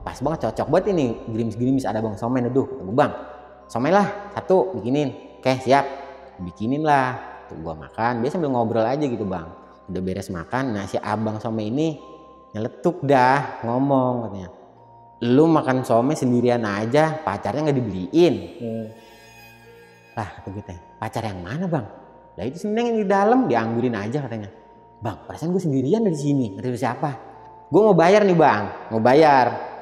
pas banget, cocok banget ini, gerimis-gerimis ada bang somai. Aduh, kata gue, bang somai lah satu bikinin. Oke siap, bikinin lah. Tuh gue makan, dia sambil ngobrol aja gitu bang. Udah beres makan, nah si abang somai ini nyeletuk dah, ngomong katanya, lu makan somai sendirian aja, pacarnya nggak dibeliin. Lah kata gue teh, pacar yang mana bang? Lah itu sebenarnya yang di dalam, dianggurin aja katanya. Bang, perasaan gue sendirian dari sini. Kata siapa? Gue mau bayar nih bang, mau bayar.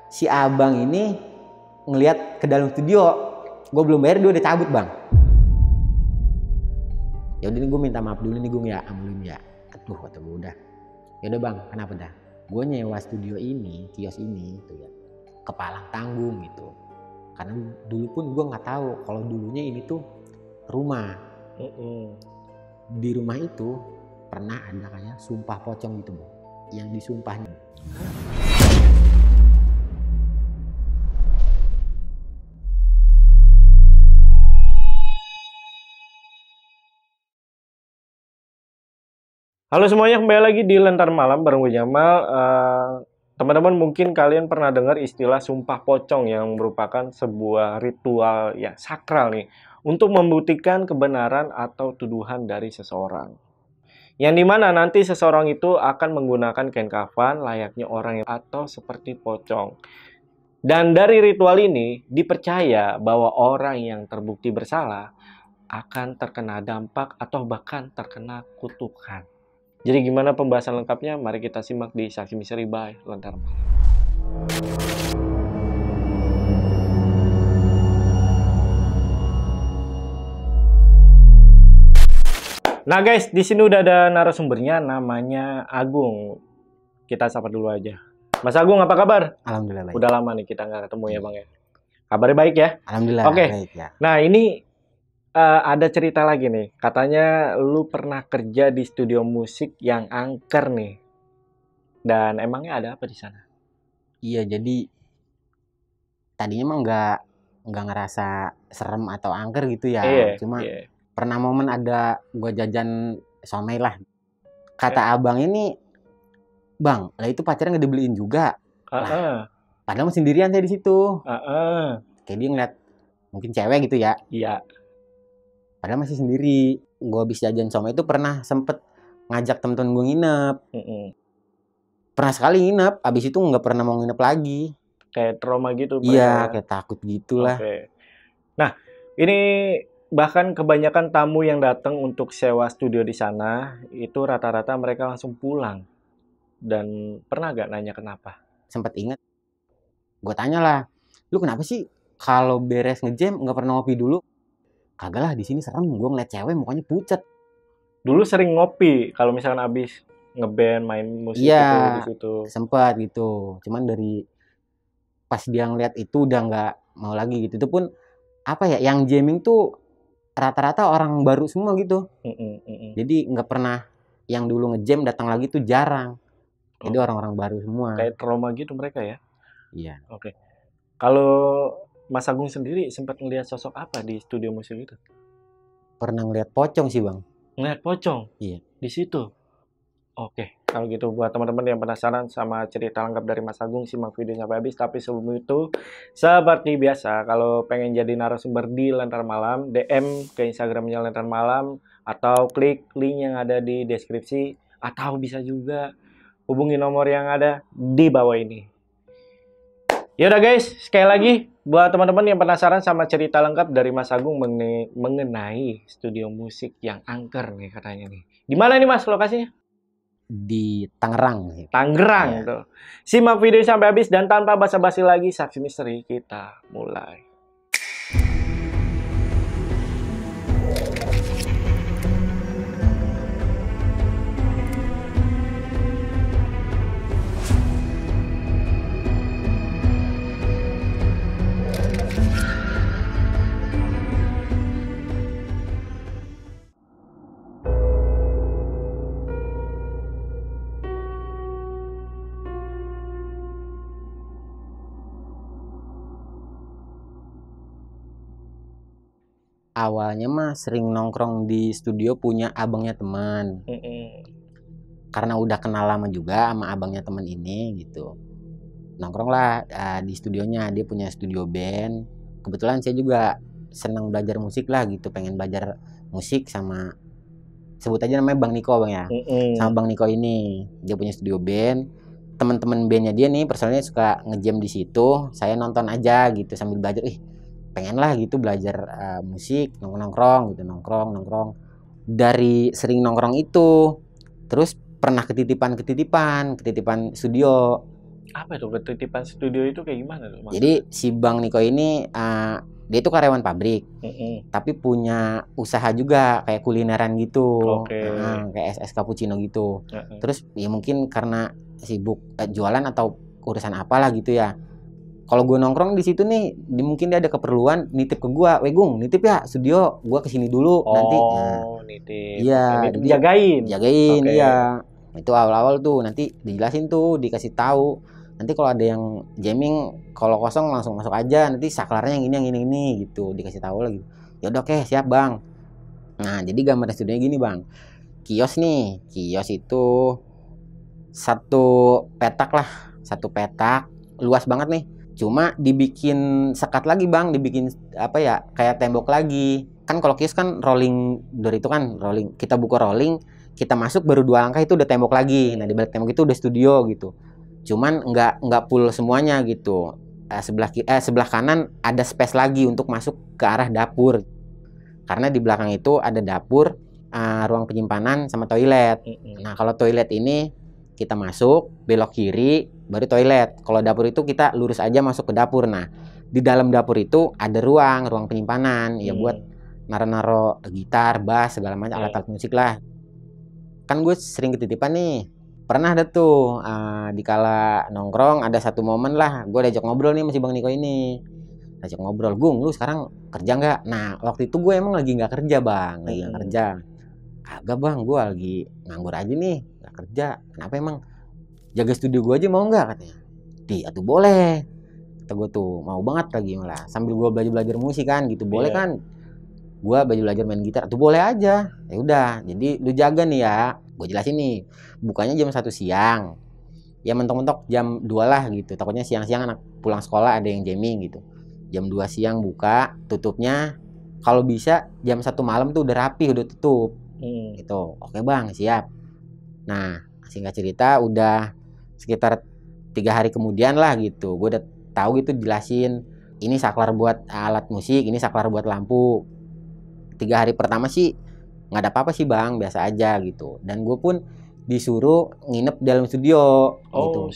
Si abang ini ngelihat ke dalam studio, gue belum bayar, dia udah cabut bang. Ya udah nih gue minta maaf dulu nih gue ya, ambilin ya. Aduh kata gue udah. Ya udah bang, kenapa dah? Gue nyewa studio ini, kios ini, tuh ya, kepalang tanggung gitu. Karena dulu pun gue nggak tahu kalau dulunya ini tuh rumah. Di rumah itu pernah ada kayak sumpah pocong gitu bang, yang disumpahnya. Halo semuanya, kembali lagi di Lentera Malam bareng gue Jamal. Teman-teman mungkin kalian pernah dengar istilah sumpah pocong yang merupakan sebuah ritual ya sakral nih untuk membuktikan kebenaran atau tuduhan dari seseorang. Yang dimana nanti seseorang itu akan menggunakan kain kafan layaknya orang atau seperti pocong. Dan dari ritual ini dipercaya bahwa orang yang terbukti bersalah akan terkena dampak atau bahkan terkena kutukan. Jadi gimana pembahasan lengkapnya? Mari kita simak di Saksi Misteri by Lentera Malam. Nah guys, di sini udah ada narasumbernya, namanya Agung. Kita sapa dulu aja. Mas Agung, apa kabar? Alhamdulillah baik. Udah lama nih kita nggak ketemu ya bang ya. Kabarnya baik ya? Alhamdulillah baik ya. Nah ini ada cerita lagi nih, katanya lu pernah kerja di studio musik yang angker nih. Dan emangnya ada apa di sana? Iya, jadi tadinya emang nggak ngerasa serem atau angker gitu ya. Cuma pernah momen ada gua jajan somai lah. Kata abang ini, bang, lah itu pacarnya nggak dibeliin juga. Padahal masih sendirian saya di situ. Kayak dia ngeliat mungkin cewek gitu ya. Iya. Padahal masih sendiri. Gue habis jajan somai itu pernah sempet ngajak temen-temen gue nginep. Pernah sekali nginep, abis itu nggak pernah mau nginep lagi. Kayak trauma gitu. Iya, kayak takut gitulah. Nah, ini bahkan kebanyakan tamu yang datang untuk sewa studio di sana, itu rata-rata mereka langsung pulang. Dan pernah gak nanya kenapa? Sempet inget, gue tanya lah, lu kenapa sih kalau beres ngejam nggak pernah ngopi dulu? Kagak lah, di sini serem, gue ngeliat cewek mukanya pucat. Dulu sering ngopi kalau misalkan abis ngeband main musik itu di situ. Sempat gitu. Cuman dari pas dia ngeliat itu udah nggak mau lagi gitu. Itu pun apa ya, yang jamming tuh rata-rata orang baru semua gitu. Jadi nggak pernah yang dulu ngejam datang lagi tuh jarang. Jadi orang-orang baru semua. Kayak trauma gitu mereka ya? Iya. Kalau Mas Agung sendiri sempat ngelihat sosok apa di studio musik itu? Pernah ngeliat pocong sih bang. Ngeliat pocong? Iya. Di situ? Kalau gitu buat teman-teman yang penasaran sama cerita lengkap dari Mas Agung, simak videonya sampai habis. Tapi sebelum itu, seperti biasa, kalau pengen jadi narasumber di Lentera Malam, DM ke Instagramnya Lentera Malam, atau klik link yang ada di deskripsi, atau bisa juga hubungi nomor yang ada di bawah ini. Yaudah guys, sekali lagi buat teman-teman yang penasaran sama cerita lengkap dari Mas Agung mengenai studio musik yang angker nih katanya nih. Di mana nih Mas lokasinya? Di Tangerang. Tangerang tuh. Simak video sampai habis dan tanpa basa-basi lagi, Saksi Misteri kita mulai. Awalnya mah sering nongkrong di studio punya abangnya teman. Karena udah kenal lama juga sama abangnya teman ini gitu. nongkrong lah di studionya. Dia punya studio band. Kebetulan saya juga senang belajar musik lah gitu, pengen belajar musik sama, sebut aja namanya Bang Niko bang ya. Sama Bang Niko ini, dia punya studio band. Teman-teman bandnya dia nih personalnya suka ngejam di situ. Saya nonton aja gitu sambil belajar. Pengen lah gitu belajar musik, nongkrong gitu, nongkrong. Dari sering nongkrong itu, terus pernah ketitipan studio. Apa itu ketitipan studio itu kayak gimana tuh? Jadi si Bang Niko ini dia itu karyawan pabrik, tapi punya usaha juga kayak kulineran gitu, kayak SS Cappuccino gitu. Terus ya mungkin karena sibuk jualan atau urusan apalah gitu ya. Kalau gue nongkrong di situ nih, mungkin dia ada keperluan nitip ke gue, Gung nitip ya studio, gue kesini dulu nanti. Nitip. Iya, jagain. Iya. Itu awal-awal tuh nanti dijelasin tuh, dikasih tahu. Nanti kalau ada yang jamming, kalau kosong langsung masuk aja. Nanti saklarnya yang ini gitu, dikasih tahu lagi. Ya udah oke, siap bang. Nah jadi gambar studionya gini bang. Kios itu satu petak, luas banget nih. Cuma dibikin sekat lagi bang, dibikin apa ya, kayak tembok lagi. Kan kalau kios kan rolling door itu kan rolling. Kita buka rolling, kita masuk baru 2 langkah itu udah tembok lagi. Nah di balik tembok itu udah studio gitu. Cuman nggak full semuanya gitu. Sebelah kanan ada space lagi untuk masuk ke arah dapur. Karena di belakang itu ada dapur, ruang penyimpanan sama toilet. Nah kalau toilet ini kita masuk belok kiri baru toilet. Kalau dapur itu kita lurus aja masuk ke dapur. Nah di dalam dapur itu ada ruang penyimpanan ya buat naro gitar, bass, segala macam alat-alat musik lah. Kan gue sering ketitipan nih. Pernah ada tuh dikala nongkrong ada satu momen lah gue diajak ngobrol nih sama si Bang Niko ini. Diajak ngobrol, Gung lu sekarang kerja nggak? Nah waktu itu gue emang lagi nggak kerja bang, lagi nggak kerja. Kagak bang, gue lagi nganggur aja nih, nggak kerja. Kenapa emang? Jaga studio gue aja mau nggak katanya? Atuh boleh. Kata gue tuh mau banget lagi malah. Sambil gue belajar musik kan gitu, boleh kan? Gue belajar main gitar, tuh boleh aja. Ya udah, jadi lu jaga nih ya. Gue jelasin nih, bukanya jam 1 siang. Ya mentok-mentok jam 2 lah gitu. Takutnya siang-siang anak pulang sekolah ada yang jamming gitu. Jam 2 siang buka, tutupnya kalau bisa jam 1 malam tuh udah rapi, udah tutup. Gitu. Oke bang, siap. Nah, singkat cerita udah sekitar 3 hari kemudian lah gitu. Gue udah tahu gitu jelasin, ini saklar buat alat musik, ini saklar buat lampu. 3 hari pertama sih nggak ada apa-apa sih bang, biasa aja gitu. Dan gue pun disuruh nginep dalam studio gitu.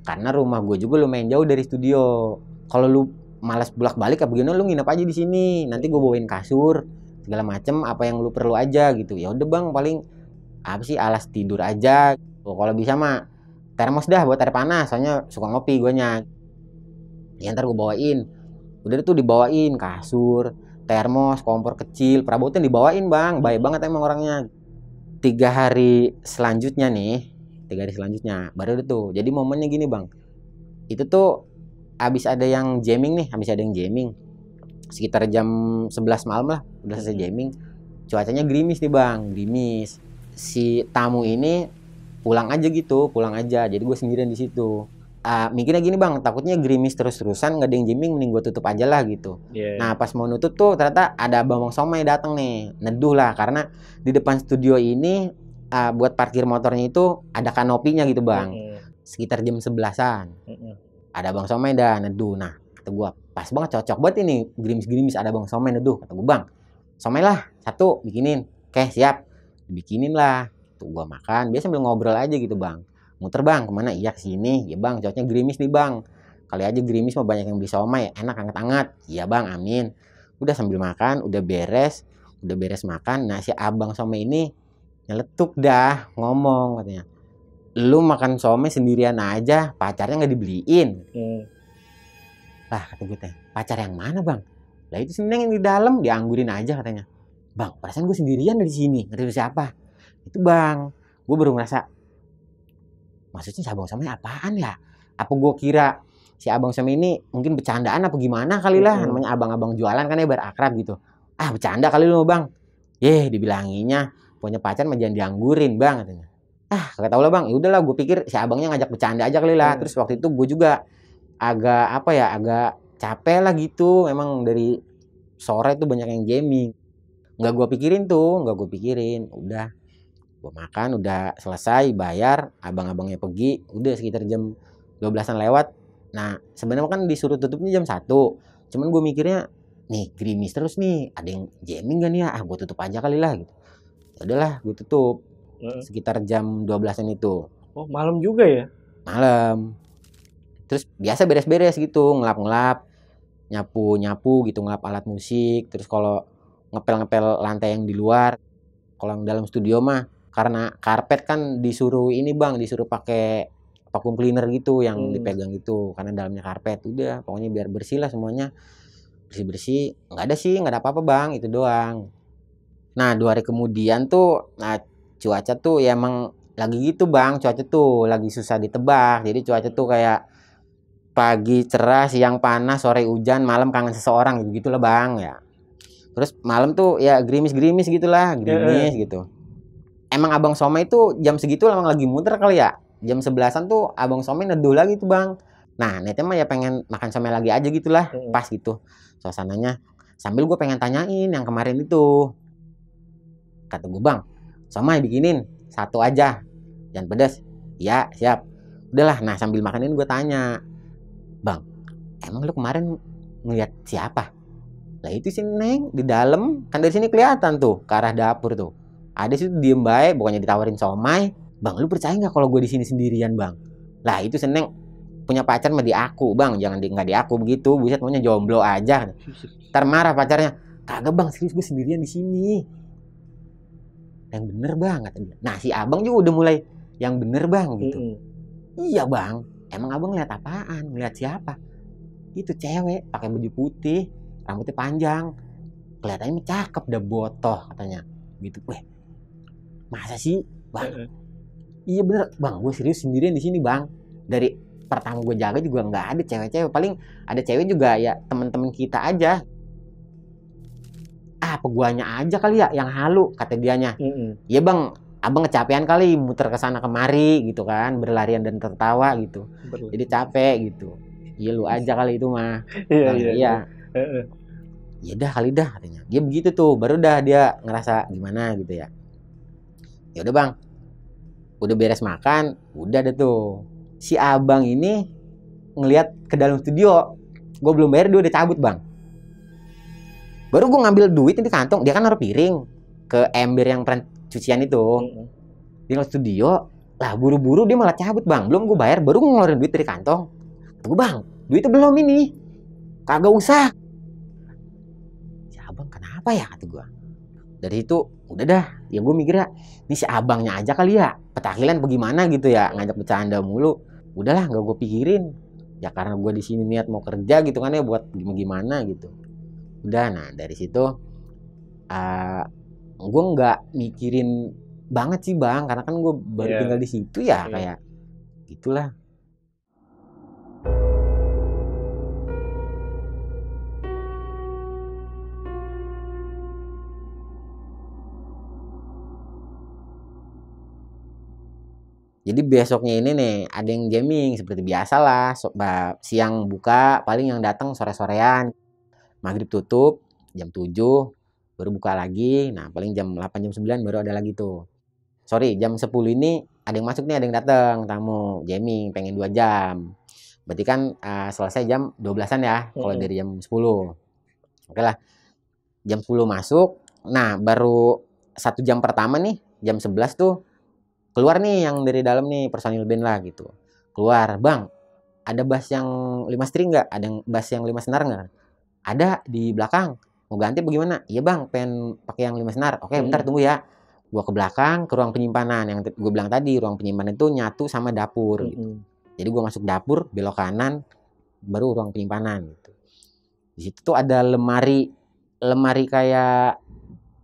Karena rumah gue juga lumayan jauh dari studio. Kalau lu malas bolak-balik apa gimana, lu nginep aja di sini. Nanti gue bawain kasur segala macem, apa yang lu perlu aja gitu. Ya udah bang, paling apa sih, alas tidur aja. Kalau bisa mah termos dah buat air panas, soalnya suka ngopi guanya. Ya ntar gue bawain. Udah tuh dibawain kasur, termos, kompor kecil, perabotan dibawain bang. Baik banget emang orangnya. 3 hari selanjutnya baru itu tuh. Jadi momennya gini bang, itu tuh abis ada yang jamming. Sekitar jam 11 malam lah udah selesai jamming. Cuacanya gerimis nih bang, gerimis. Si tamu ini pulang aja. Jadi gue sendirian di situ. Mikirnya gini bang, takutnya gerimis terus-terusan nggak ada yang jamming, mending gue tutup aja lah gitu. Nah pas mau nutup tuh ternyata ada Bang Somai datang nih, neduh lah, karena di depan studio ini buat parkir motornya itu ada kanopinya gitu bang. Sekitar jam 11-an ada Bang Somai dah neduh. Nah kata gue pas banget, cocok banget ini, gerimis ada Bang Somai neduh. Kata gue, bang Somai lah satu bikinin. Oke siap, bikinin lah. Tuh gue makan, biasa sambil ngobrol aja gitu bang. Muter bang, kemana? Iya kesini. Ya bang, cocoknya gerimis nih bang. Kali aja gerimis mah banyak yang beli somai, enak hangat-hangat. Iya bang, amin. Udah sambil makan, udah beres makan. Nah si abang somai ini nyeletuk dah, ngomong katanya, lu makan somai sendirian aja, pacarnya nggak dibeliin. Lah kata gue teh, pacar yang mana bang? Lah itu seneng yang di dalam, dianggurin aja katanya. Bang, perasaan gue sendirian dari sini, nggak tahu siapa. Itu bang, gue baru ngerasa, maksudnya si abang Somai apaan ya? Apa gue kira si abang Somai ini mungkin bercandaan apa gimana kali lah. Namanya abang-abang jualan kan ya berakrab gitu. Bercanda kali lu bang. Dibilanginya punya pacar mah jangan dianggurin bang katanya. Kagak tau lah bang, ya udahlah gue pikir si abangnya ngajak bercanda aja kali lah. Terus waktu itu gue juga agak apa ya, agak capek lah gitu, emang dari sore tuh banyak yang gaming. Nggak gue pikirin tuh, nggak gue pikirin. Udah, gue makan, udah selesai, bayar, abang-abangnya pergi, udah sekitar jam 12-an lewat. Nah, sebenarnya kan disuruh tutupnya jam 1. Cuman gue mikirnya, nih gerimis terus nih, ada yang gaming gak nih ya? Gue tutup aja kali lah gitu. Ya udahlah, gue tutup sekitar jam 12-an itu. Oh, malam juga ya? Malam. Terus biasa beres-beres gitu, ngelap-ngelap, nyapu-nyapu gitu, ngelap alat musik. Terus kalau ngepel-ngepel lantai yang di luar. Kalau yang dalam studio mah, karena karpet kan disuruh ini bang, disuruh pakai vacuum cleaner gitu yang dipegang gitu, karena dalamnya karpet. Udah, pokoknya biar bersih lah semuanya, bersih-bersih. Nggak ada apa-apa bang, itu doang. Nah 2 hari kemudian tuh, nah cuaca tuh ya emang lagi gitu bang, cuaca tuh lagi susah ditebak. Jadi cuaca tuh kayak pagi cerah, siang panas, sore hujan, malam kangen seseorang gitu lah bang ya. Terus malam tuh ya gerimis-gerimis gitulah, gerimis gitu. Emang abang somai itu jam segitu emang lagi muter kali ya. Jam 11-an tuh abang somai neduh lagi tuh bang. Nah netnya mah ya pengen makan somai lagi aja gitulah, pas gitu suasananya. Sambil gue pengen tanyain yang kemarin itu. Kata gue, bang, somai bikinin 1 aja, jangan pedas. Ya siap. Udahlah, nah sambil makanin gue tanya, bang, emang lu kemarin ngeliat siapa? Lah itu si Neng di dalam, kan dari sini kelihatan tuh ke arah dapur tuh. Ada situ diem baik, pokoknya ditawarin somai. Bang, lu percaya nggak kalau gue di sini sendirian bang? Lah itu si Neng punya pacar mah di aku bang, jangan nggak di aku begitu. Buset, maunya jomblo aja. Ntar marah pacarnya. Kagak bang, serius gue sendirian di sini. Yang bener bang katanya. Nah si abang juga udah mulai yang bener bang gitu. Iya bang, emang abang lihat apaan? Ngeliat siapa? Itu cewek pakai baju putih, rambutnya panjang, kelihatannya cakep, udah botoh katanya gitu. Weh, masa sih bang? Iya bener bang, gue serius sendirian di sini bang. Dari pertama gue jaga juga nggak ada cewek-cewek, paling ada cewek juga ya teman-teman kita aja. Apa guanya aja kali ya yang halu, kata dianya. Iya bang, abang kecapean kali muter ke sana kemari gitu kan, berlarian dan tertawa gitu. Jadi capek gitu. Iya lu aja kali itu mah. Iya. Ya dah kali dah katanya. Dia begitu tuh, baru dah dia ngerasa gimana gitu ya. Ya udah bang, udah beres makan, udah deh tuh. Si abang ini ngelihat ke dalam studio, gue belum bayar, dia udah cabut bang. Baru gue ngambil duit di kantong, dia kan naruh piring ke ember yang cucian itu. Di studio, lah buru-buru dia malah cabut bang. Belum gue bayar, baru ngeluarin duit dari kantong. Gue bang, duitnya belum ini, kagak usah. Si abang kenapa ya kata gue. Dari itu udah dah, ya gue mikirnya ini si abangnya aja kali ya, petakilan bagaimana gitu ya, ngajak bercanda mulu. Udahlah nggak gue pikirin. Ya karena gue di sini niat mau kerja gitu kan ya, buat gimana gitu. Udah, nah dari situ gue nggak mikirin banget sih bang, karena kan gue baru tinggal di situ ya, kayak gitulah. Jadi besoknya ini nih ada yang jamming seperti biasa lah, siang buka, paling yang datang sore-sorean, maghrib tutup jam 7 baru buka lagi. Nah paling jam 8 jam 9 baru ada lagi tuh. Sorry, jam 10 ini ada yang masuk nih, ada yang datang tamu jamming pengen 2 jam. Berarti kan selesai jam 12-an ya kalau dari jam 10. Oke lah, jam 10 masuk. Nah baru 1 jam pertama nih, jam 11 tuh keluar nih yang dari dalam nih, personil band lah gitu. Keluar, bang, ada bass yang 5 string nggak? Ada yang bass yang 5 senar nggak? Ada di belakang. Mau ganti bagaimana? Iya bang, pengen pakai yang 5 senar. Oke, bentar tunggu ya. Gua ke belakang, ke ruang penyimpanan. Yang gue bilang tadi, ruang penyimpanan itu nyatu sama dapur gitu. Jadi gue masuk dapur, belok kanan, baru ruang penyimpanan gitu. Di situ tuh ada lemari kayak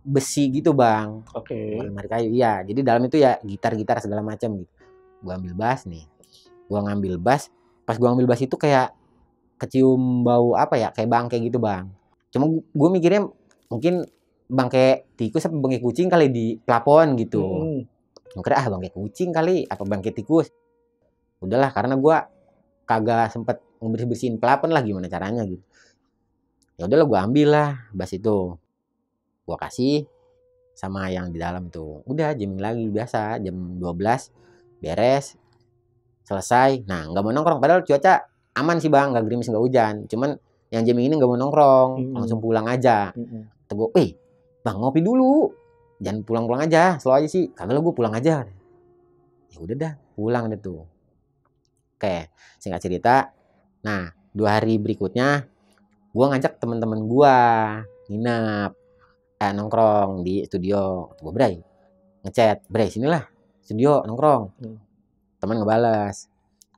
besi gitu bang. Lemari kayu, iya. Jadi dalam itu ya gitar-gitar segala macam gitu. Gue ambil bass nih. Gue ngambil bass. Pas gue ambil bass itu kayak kecium bau apa ya, kayak bangke gitu bang. Cuma gue mikirnya mungkin bangke tikus apa bangke kucing kali di plafon gitu. Gue kira bangke kucing kali, apa bangke tikus. Udahlah, karena gue kagak sempet ngebersihin pelapon lah, gimana caranya gitu. Ya udahlah, gue ambil lah bas itu, gue kasih sama yang di dalam tuh. Udah jamming lagi biasa, jam 12 beres, selesai. Nah, nggak mau nongkrong, padahal cuaca aman sih bang, nggak gerimis nggak hujan. Cuman yang jamming ini nggak mau nongkrong, langsung pulang aja. Teguh, bang ngopi dulu, jangan pulang-pulang aja, slow aja sih. Kagak, gue pulang aja. Ya udah dah, pulang deh tuh. Oke, singkat cerita. Nah, 2 hari berikutnya gue ngajak teman-teman gue nginep, nongkrong di studio. Gue Bray ngechat, Bray sinilah studio nongkrong. Teman ngebales,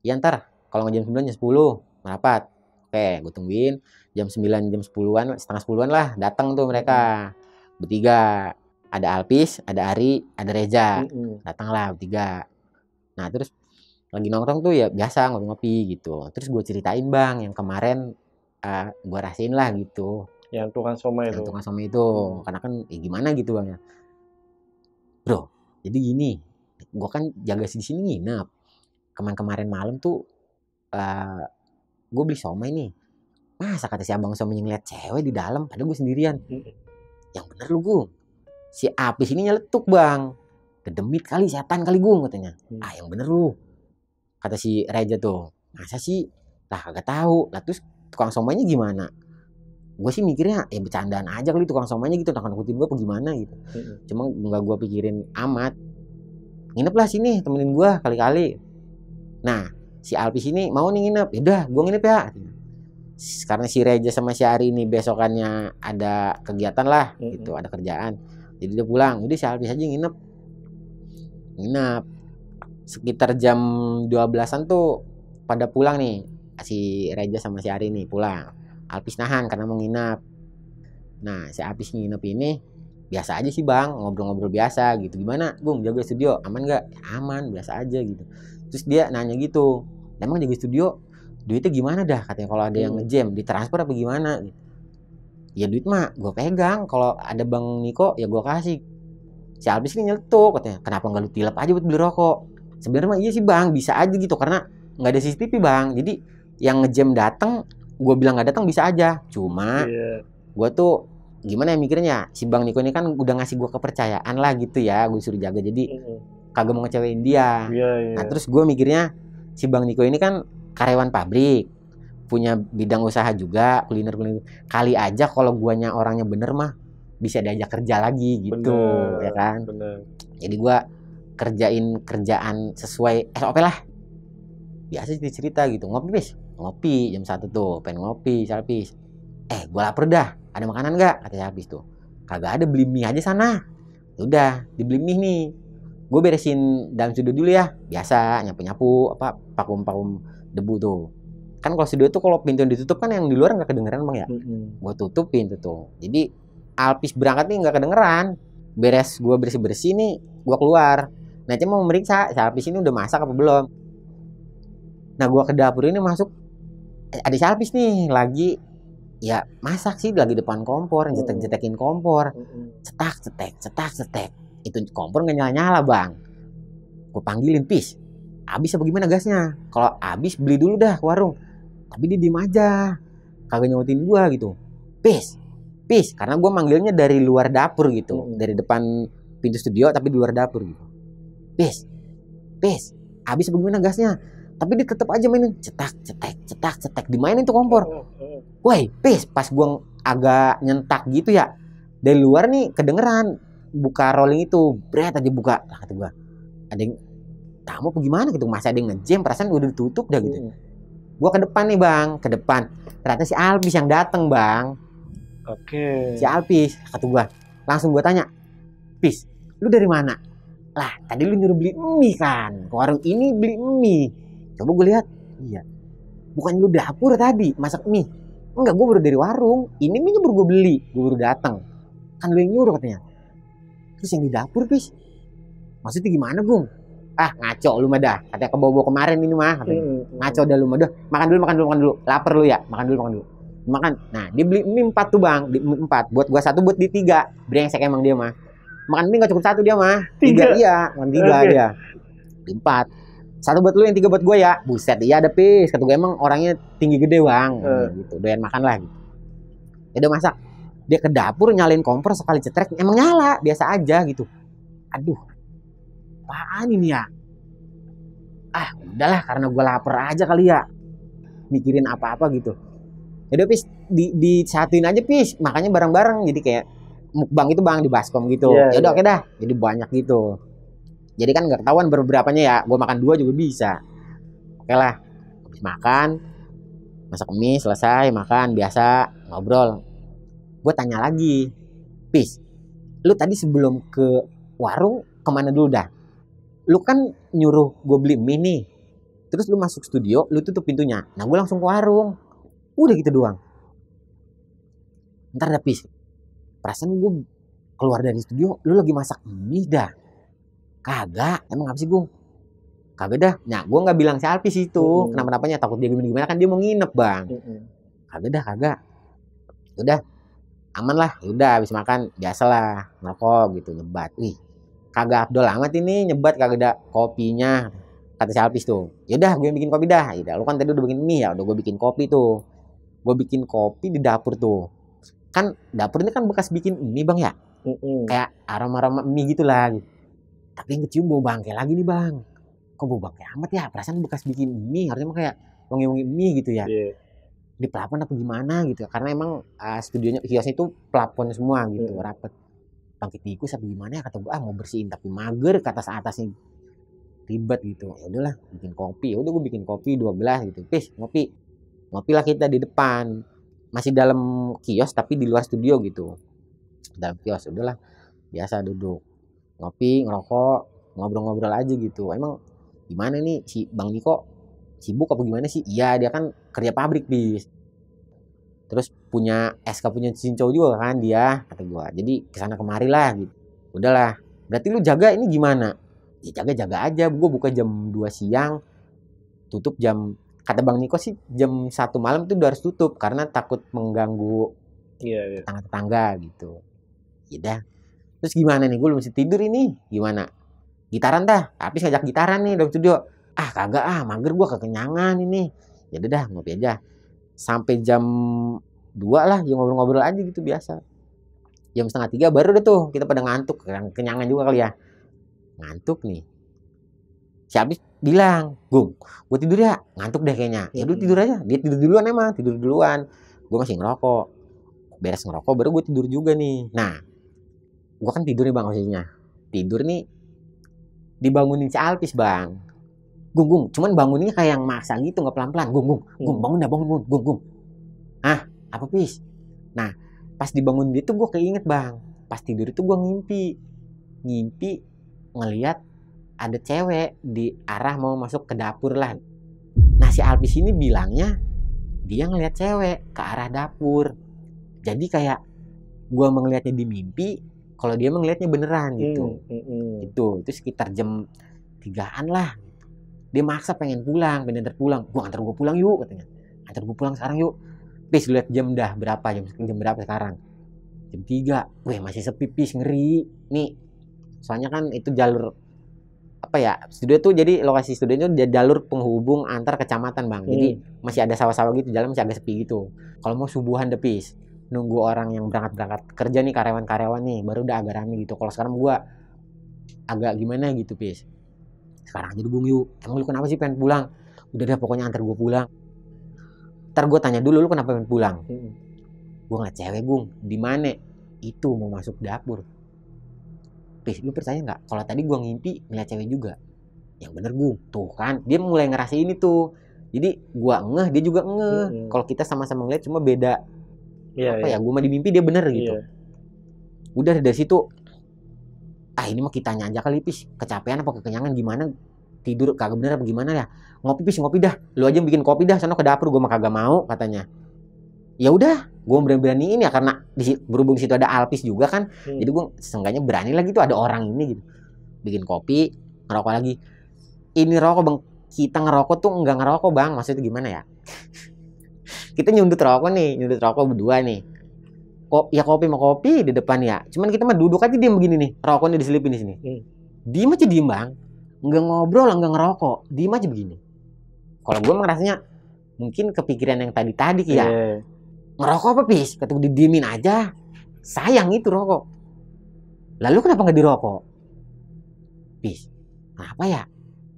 ya ntar kalau jam 9 jam 10 merapat. Oke, gue tungguin jam 9 jam 10-an, setengah 10-an lah datang tuh mereka bertiga. Ada Alpis, ada Ari, ada Reza. Datanglah bertiga. Nah, terus lagi nongkrong tuh ya biasa ngopi-ngopi gitu. Terus gue ceritain bang yang kemarin gue rasain lah gitu. Yang tukang somai itu. Tukang somai itu. Karena kan gimana gitu bang ya. Bro, jadi gini, gue kan jaga di sini nginep. Kemarin malam tuh gue beli somai nih. Masa kata si abang somai ngeliat cewek di dalam, padahal gue sendirian. Yang bener lu Gung, si Apis ini nyeletuk bang. Kedemit kali, setan kali Gung katanya. Yang bener lu, kata si Reja tuh. Masa sih? Lah kagak tahu. Lah terus tukang somainya gimana? Gue sih mikirnya ya bercandaan aja kali tukang somainya gitu, nakut-nakutin gue apa gimana gitu. Cuma nggak gue pikirin amat. Nginep lah sini, temenin gue kali-kali. Nah, si Alpis ini mau nih nginep. Yaudah, gue nginep ya. Karena si Reja sama si Ari ini besokannya ada kegiatan lah gitu, ada kerjaan. Jadi dia pulang. Jadi si Alpis aja nginep. Sekitar jam 12-an tuh pada pulang nih. Si Reja sama si Ari nih pulang. Alpis nahan karena mau nginep. Nah, si Alpis nginep ini biasa aja sih bang, ngobrol-ngobrol biasa gitu. Gimana Gung, jaga studio aman gak? Ya, aman, biasa aja gitu. Terus dia nanya gitu, emang jaga studio duitnya gimana dah? Katanya kalau ada yang ngejam ditransfer apa gimana gitu. Ya duit mah gue pegang, kalau ada bang Niko ya gue kasih. Si Alpis ini nyeletuk katanya, kenapa gak lu tilap aja buat beli rokok? Sebenarnya mah iya sih bang, bisa aja gitu, karena gak ada CCTV bang. Jadi yang ngejam datang, gue bilang gak datang bisa aja. Cuma gue tuh gimana ya mikirnya, si bang Niko ini kan udah ngasih gue kepercayaan lah gitu ya, gue suruh jaga, jadi kagak mau ngecewain dia. Nah terus gue mikirnya si bang Niko ini kan karyawan pabrik, punya bidang usaha juga, kuliner. Kali aja kalau guanya orangnya bener mah bisa diajak kerja lagi gitu, ya kan. Jadi gue kerjain kerjaan sesuai SOP lah, biasa cerita gitu. Ngopi jam 1 tuh, pengen ngopi Alpis. Gue lapar dah, ada makanan gak? Kata Alpis tuh. Kagak ada, beli mie aja sana. Udah dibeli mie nih, gue beresin dalam studio dulu ya, biasa nyapu-nyapu apa vakum debu tuh. Kan kalau studio tuh kalau pintu ditutup kan yang di luar nggak kedengeran bang ya. Gue tutup pintu tuh, jadi Alpis berangkat nih nggak kedengeran. Beres gue bersih nih, gue keluar. Nah cuma mau meriksa si Alpis ini udah masak apa belum. Nah gue ke dapur ini masuk, ada si Alpis nih lagi ya masak sih, lagi depan kompor, jetek-jetekin kompor, cetak. Itu kompor nggak nyala bang. Gue panggilin, Pis, habis apa gimana gasnya? Kalau habis beli dulu dah ke warung. Tapi dia diem aja, kagak nyautin gue gitu. Pis, karena gue manggilnya dari luar dapur gitu, dari depan pintu studio tapi di luar dapur gitu. Pis, habis apa gimana gasnya? Tapi dia tetap aja mainin, cetak, dimainin tuh kompor. Woi, Pis, pas gue agak nyentak gitu ya, dari luar nih kedengeran buka rolling itu, bret aja buka. Lah kata gue, ada yang tamu apa gimana gitu, masa ada yang ngejam, perasaan udah ditutup dah gitu. Gue ke depan nih bang, ternyata si Alpis yang dateng bang. Si Alpis, kata gue, langsung gue tanya, Pis, lu dari mana? Lah tadi lu nyuruh beli mie kan, ke warung ini beli mie. Coba gue lihat, iya, bukan lu dapur tadi masak mie? Enggak, gue baru dari warung, ini mie baru gue beli, gue baru datang. Kan lu yang nyuruh katanya. Terus yang di dapur, Pis, maksudnya gimana Gung? Ngaco lu mah dah, katanya kebawa-bawa kemarin ini mah, ngaco dah lu mah dah. Makan dulu, lapar lu ya, makan dulu. Makan. Nah dia beli mie 4 tuh bang, mie 4, buat gua 1, buat di 3, brengsek emang dia mah. Makan mie nggak cukup satu dia mah. 3. Iya, makan 3 Oke. dia. 4. 1 buat lu, yang 3 buat gue ya. Buset, iya ada Pis. Kata gue emang orangnya tinggi gede bang. Gitu, doyan makan lah. Gitu. Ya udah masak. Dia ke dapur nyalain kompor sekali cetrek, emang nyala, biasa aja gitu. Aduh, apaan ini ya? Ah, udahlah karena gue lapar aja kali ya. Mikirin apa-apa gitu. Ya udah Pis, disatuin aja Pis, makanya bareng-bareng jadi kayak mukbang itu bang di baskom gitu. Iya, Ya udah iya. oke dah, jadi banyak gitu. Jadi kan nggak ketahuan berberapanya ya, gue makan 2 juga bisa. Oke lah, habis makan, masak mie selesai, makan biasa, ngobrol. Gue tanya lagi, Pis, lu tadi sebelum ke warung kemana dulu dah? Lu kan nyuruh gue beli mie nih, terus lu masuk studio, lu tutup pintunya. Nah gue langsung ke warung, udah gitu doang. Ntar dah Pis, perasaan gue keluar dari studio, lu lagi masak mie dah. Kagak, emang apa sih gue? Kagak dah. Nah gue nggak bilang si Alpis itu, kenapa-napanya takut dia gimana kan dia mau nginep bang. Kagak dah, kagak. Udah aman lah, udah habis makan biasalah ngerokok gitu, nyebat. Wih, kagak Abdol amat ini nyebat, kagak ada kopinya, kata si Alpis tuh. Yaudah gue bikin kopi dah. Yaudah, lu kan tadi udah bikin mie ya, udah gue bikin kopi tuh. Gue bikin kopi di dapur tuh. Kan dapur ini kan bekas bikin mie bang ya, kayak aroma-aroma mie gitulah gitu. Tapi yang kecium bau bangkai lagi nih bang. Kok bau bangkai amat ya, perasaan bekas bikin mie, harusnya mah kayak wangi-wangi mie gitu ya. Di plafon apa gimana gitu, karena emang studionya, kiosnya itu plafon semua gitu, rapet. Bangkit tikus apa gimana ya, kata gue mau bersihin tapi mager, ke atasnya ribet gitu. Ya udahlah bikin kopi. Ya udah gue bikin kopi 2 gelas gitu. Pis, ngopi lah kita di depan, masih dalam kios tapi di luar studio gitu, dalam kios. Udahlah biasa duduk ngopi, ngerokok, ngobrol-ngobrol aja gitu. Emang gimana nih si Bang Niko, sibuk apa gimana sih? Iya dia kan kerja pabrik bis, terus punya SK punya Cinco juga kan dia, kata gue. Jadi kesana kemari lah gitu. Udahlah, berarti lu jaga ini gimana? Ya jaga aja, gue buka jam 2 siang, tutup jam, kata Bang Niko sih jam 1 malam tuh udah harus tutup karena takut mengganggu tetangga-tetangga gitu. Yaudah, terus gimana nih, gue mesti tidur ini gimana? Gitaran dah, habis ngajak gitaran nih dalam studio. Ah kagak mager gue, kekenyangan ini. Ya udah dah ngopi aja sampai jam 2 lah, ya ngobrol-ngobrol aja gitu biasa. Jam 2:30 baru udah tuh kita pada ngantuk, kenyangan juga kali ya, ngantuk nih. Si Abis bilang, Gung, gue tidur ya, ngantuk deh kayaknya. Ya udah tidur aja, dia tidur duluan, emang tidur duluan. Gue masih ngerokok, beres ngerokok baru gue tidur juga nih. Nah gue kan tidur nih bang, maksudnya tidur nih dibangunin si Alpis bang. Gung, cuman bangunnya kayak yang maksa gitu, nggak pelan-pelan. Gung, bangun dah, bangun, Gung. Ah, apa Pis? Nah, pas dibangun dia tuh gue keinget bang, pas tidur itu gue ngimpi ngelihat ada cewek di arah mau masuk ke dapur lah. Nah si Alpis ini bilangnya dia ngelihat cewek ke arah dapur. Jadi kayak gue ngelihatnya di mimpi, kalau dia ngelihatnya beneran gitu. Itu sekitar jam 3-an lah. Dia maksa pengen pulang, bener pulang. Antar gue pulang yuk katanya. Antar gue pulang sekarang yuk. Pis lihat jam dah berapa, jam berapa sekarang? Jam 3. Weh masih sepi Pis, ngeri. Nih, soalnya kan itu jalur apa ya? Studio tuh jadi lokasi studionya tuh jalur penghubung antar kecamatan, Bang. Jadi masih ada sawah-sawah gitu, jalan masih agak sepi gitu. Kalau mau subuhan deh Pis, nunggu orang yang berangkat kerja nih, karyawan nih, baru udah agak rame gitu. Kalau sekarang gua agak gimana gitu Pis. Sekarang aja Gung yuk. Emang lu kenapa sih pengen pulang? Udah deh pokoknya antar gue pulang. Ntar gue tanya dulu lu kenapa pengen pulang. Gue ngeliat cewek Gung, di mana? Itu mau masuk dapur. Pis, lu percaya nggak? Kalau tadi gue ngimpi ngeliat cewek juga. Yang bener Gung, tuh kan dia mulai ngerasain itu. Jadi gue ngeh, dia juga ngeh. Kalau kita sama-sama ngeliat cuma beda. Ya, gue mah di mimpi dia bener gitu. Udah dari situ, ini mah kitanya aja kali Pis, kecapean apa kekenyangan gimana, tidur kagak bener apa gimana ya, ngopi Pis, ngopi dah, lu aja bikin kopi dah, sono ke dapur, gue mah kagak mau katanya. Ya udah, gue beraniin ya karena berhubung di situ ada Alpis juga kan, jadi gue seenggaknya berani lagi tuh ada orang ini gitu, bikin kopi, ngerokok lagi. Ini rokok bang, kita ngerokok tuh enggak ngerokok bang, maksudnya gimana ya? Kita nyundut rokok berdua nih, Ya kopi mau kopi di depan ya. Cuman kita mah duduk aja diem begini nih, rokoknya diselipin di sini. Diem aja diem bang, nggak ngobrol, nggak ngerokok, diem aja begini. Kalau gue ngerasanya mungkin kepikiran yang tadi ya. Ngerokok apa pis? Kata gue didiemin aja. Sayang itu rokok. Lalu kenapa nggak dirokok? Pis, kenapa ya?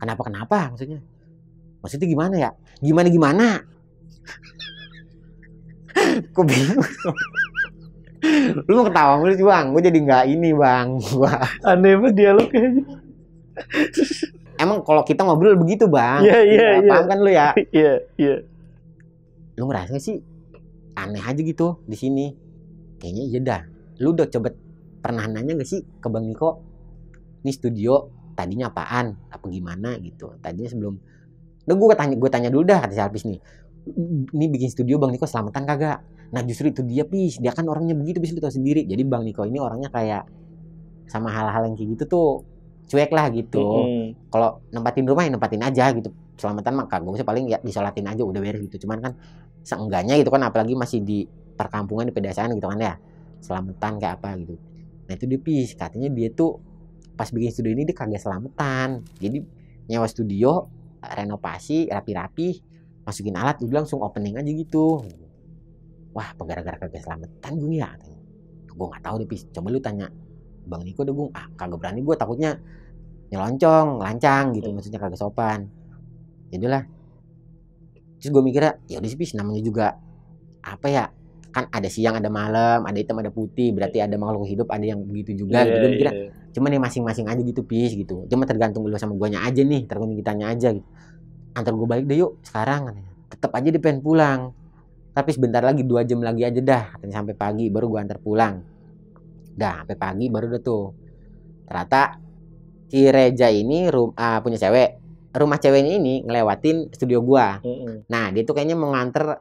Kenapa maksudnya? Maksudnya gimana ya? Gimana? Kok bingung? Lu mau ketawa mulu sih bang? Gue jadi nggak ini bang. Gua Aneh banget dialognya. emang kalau kita ngobrol begitu bang. Iya. Paham kan lu ya? Iya. Lu ngerasa sih aneh aja gitu di sini. Kayaknya iya dah. Lu udah coba pernah nanya gak sih ke Bang Niko? Ini studio tadinya apaan? Apa gimana gitu? Tadinya sebelum. Nah gue tanya dulu dah kata si Alpis nih. Ini bikin studio Bang Niko selamatan kagak? Nah justru itu dia pis. Dia kan orangnya begitu, bis lu tau sendiri. Jadi Bang Niko ini orangnya kayak sama hal-hal yang kayak gitu tuh cuek lah gitu. Kalau nempatin rumah ya nempatin aja gitu. Selamatan mah kagak usah, paling ya disolatin aja udah beres gitu. Cuman kan seenggaknya gitu kan, apalagi masih di perkampungan di pedesaan gitu kan ya. Selamatan kayak apa gitu. Nah itu dia pis. Katanya dia tuh pas bikin studio ini dia kagak selamatan. Jadi nyewa studio, renovasi, rapi-rapi, masukin alat, udah langsung opening aja gitu. Wah, apa gara-gara kagak selamatan gue ya? Gue nggak tahu deh pis. Coba lu tanya Bang Niko deh, gue kagak berani, gue takutnya nyeloncongan, lancang gitu, maksudnya kagak sopan. Jadilah. Terus gue mikirnya, ya udah sih pis, namanya juga apa ya? Kan ada siang, ada malam, ada hitam, ada putih. Berarti ada makhluk hidup, ada yang begitu juga. Gitu. Gue mikirnya, cuman ya masing-masing aja gitu pis gitu. Cuma tergantung lu sama guanya aja nih, tergantung kitanya aja gitu. Antar gue balik deh yuk sekarang. Tetap aja dia pengen pulang. Tapi sebentar lagi 2 jam lagi aja dah, katanya sampai pagi baru gue antar pulang. Dah sampai pagi baru udah tuh. Ternyata si Reja ini punya cewek. Rumah ceweknya ini ngelewatin studio gua. Nah dia tuh kayaknya mau nganter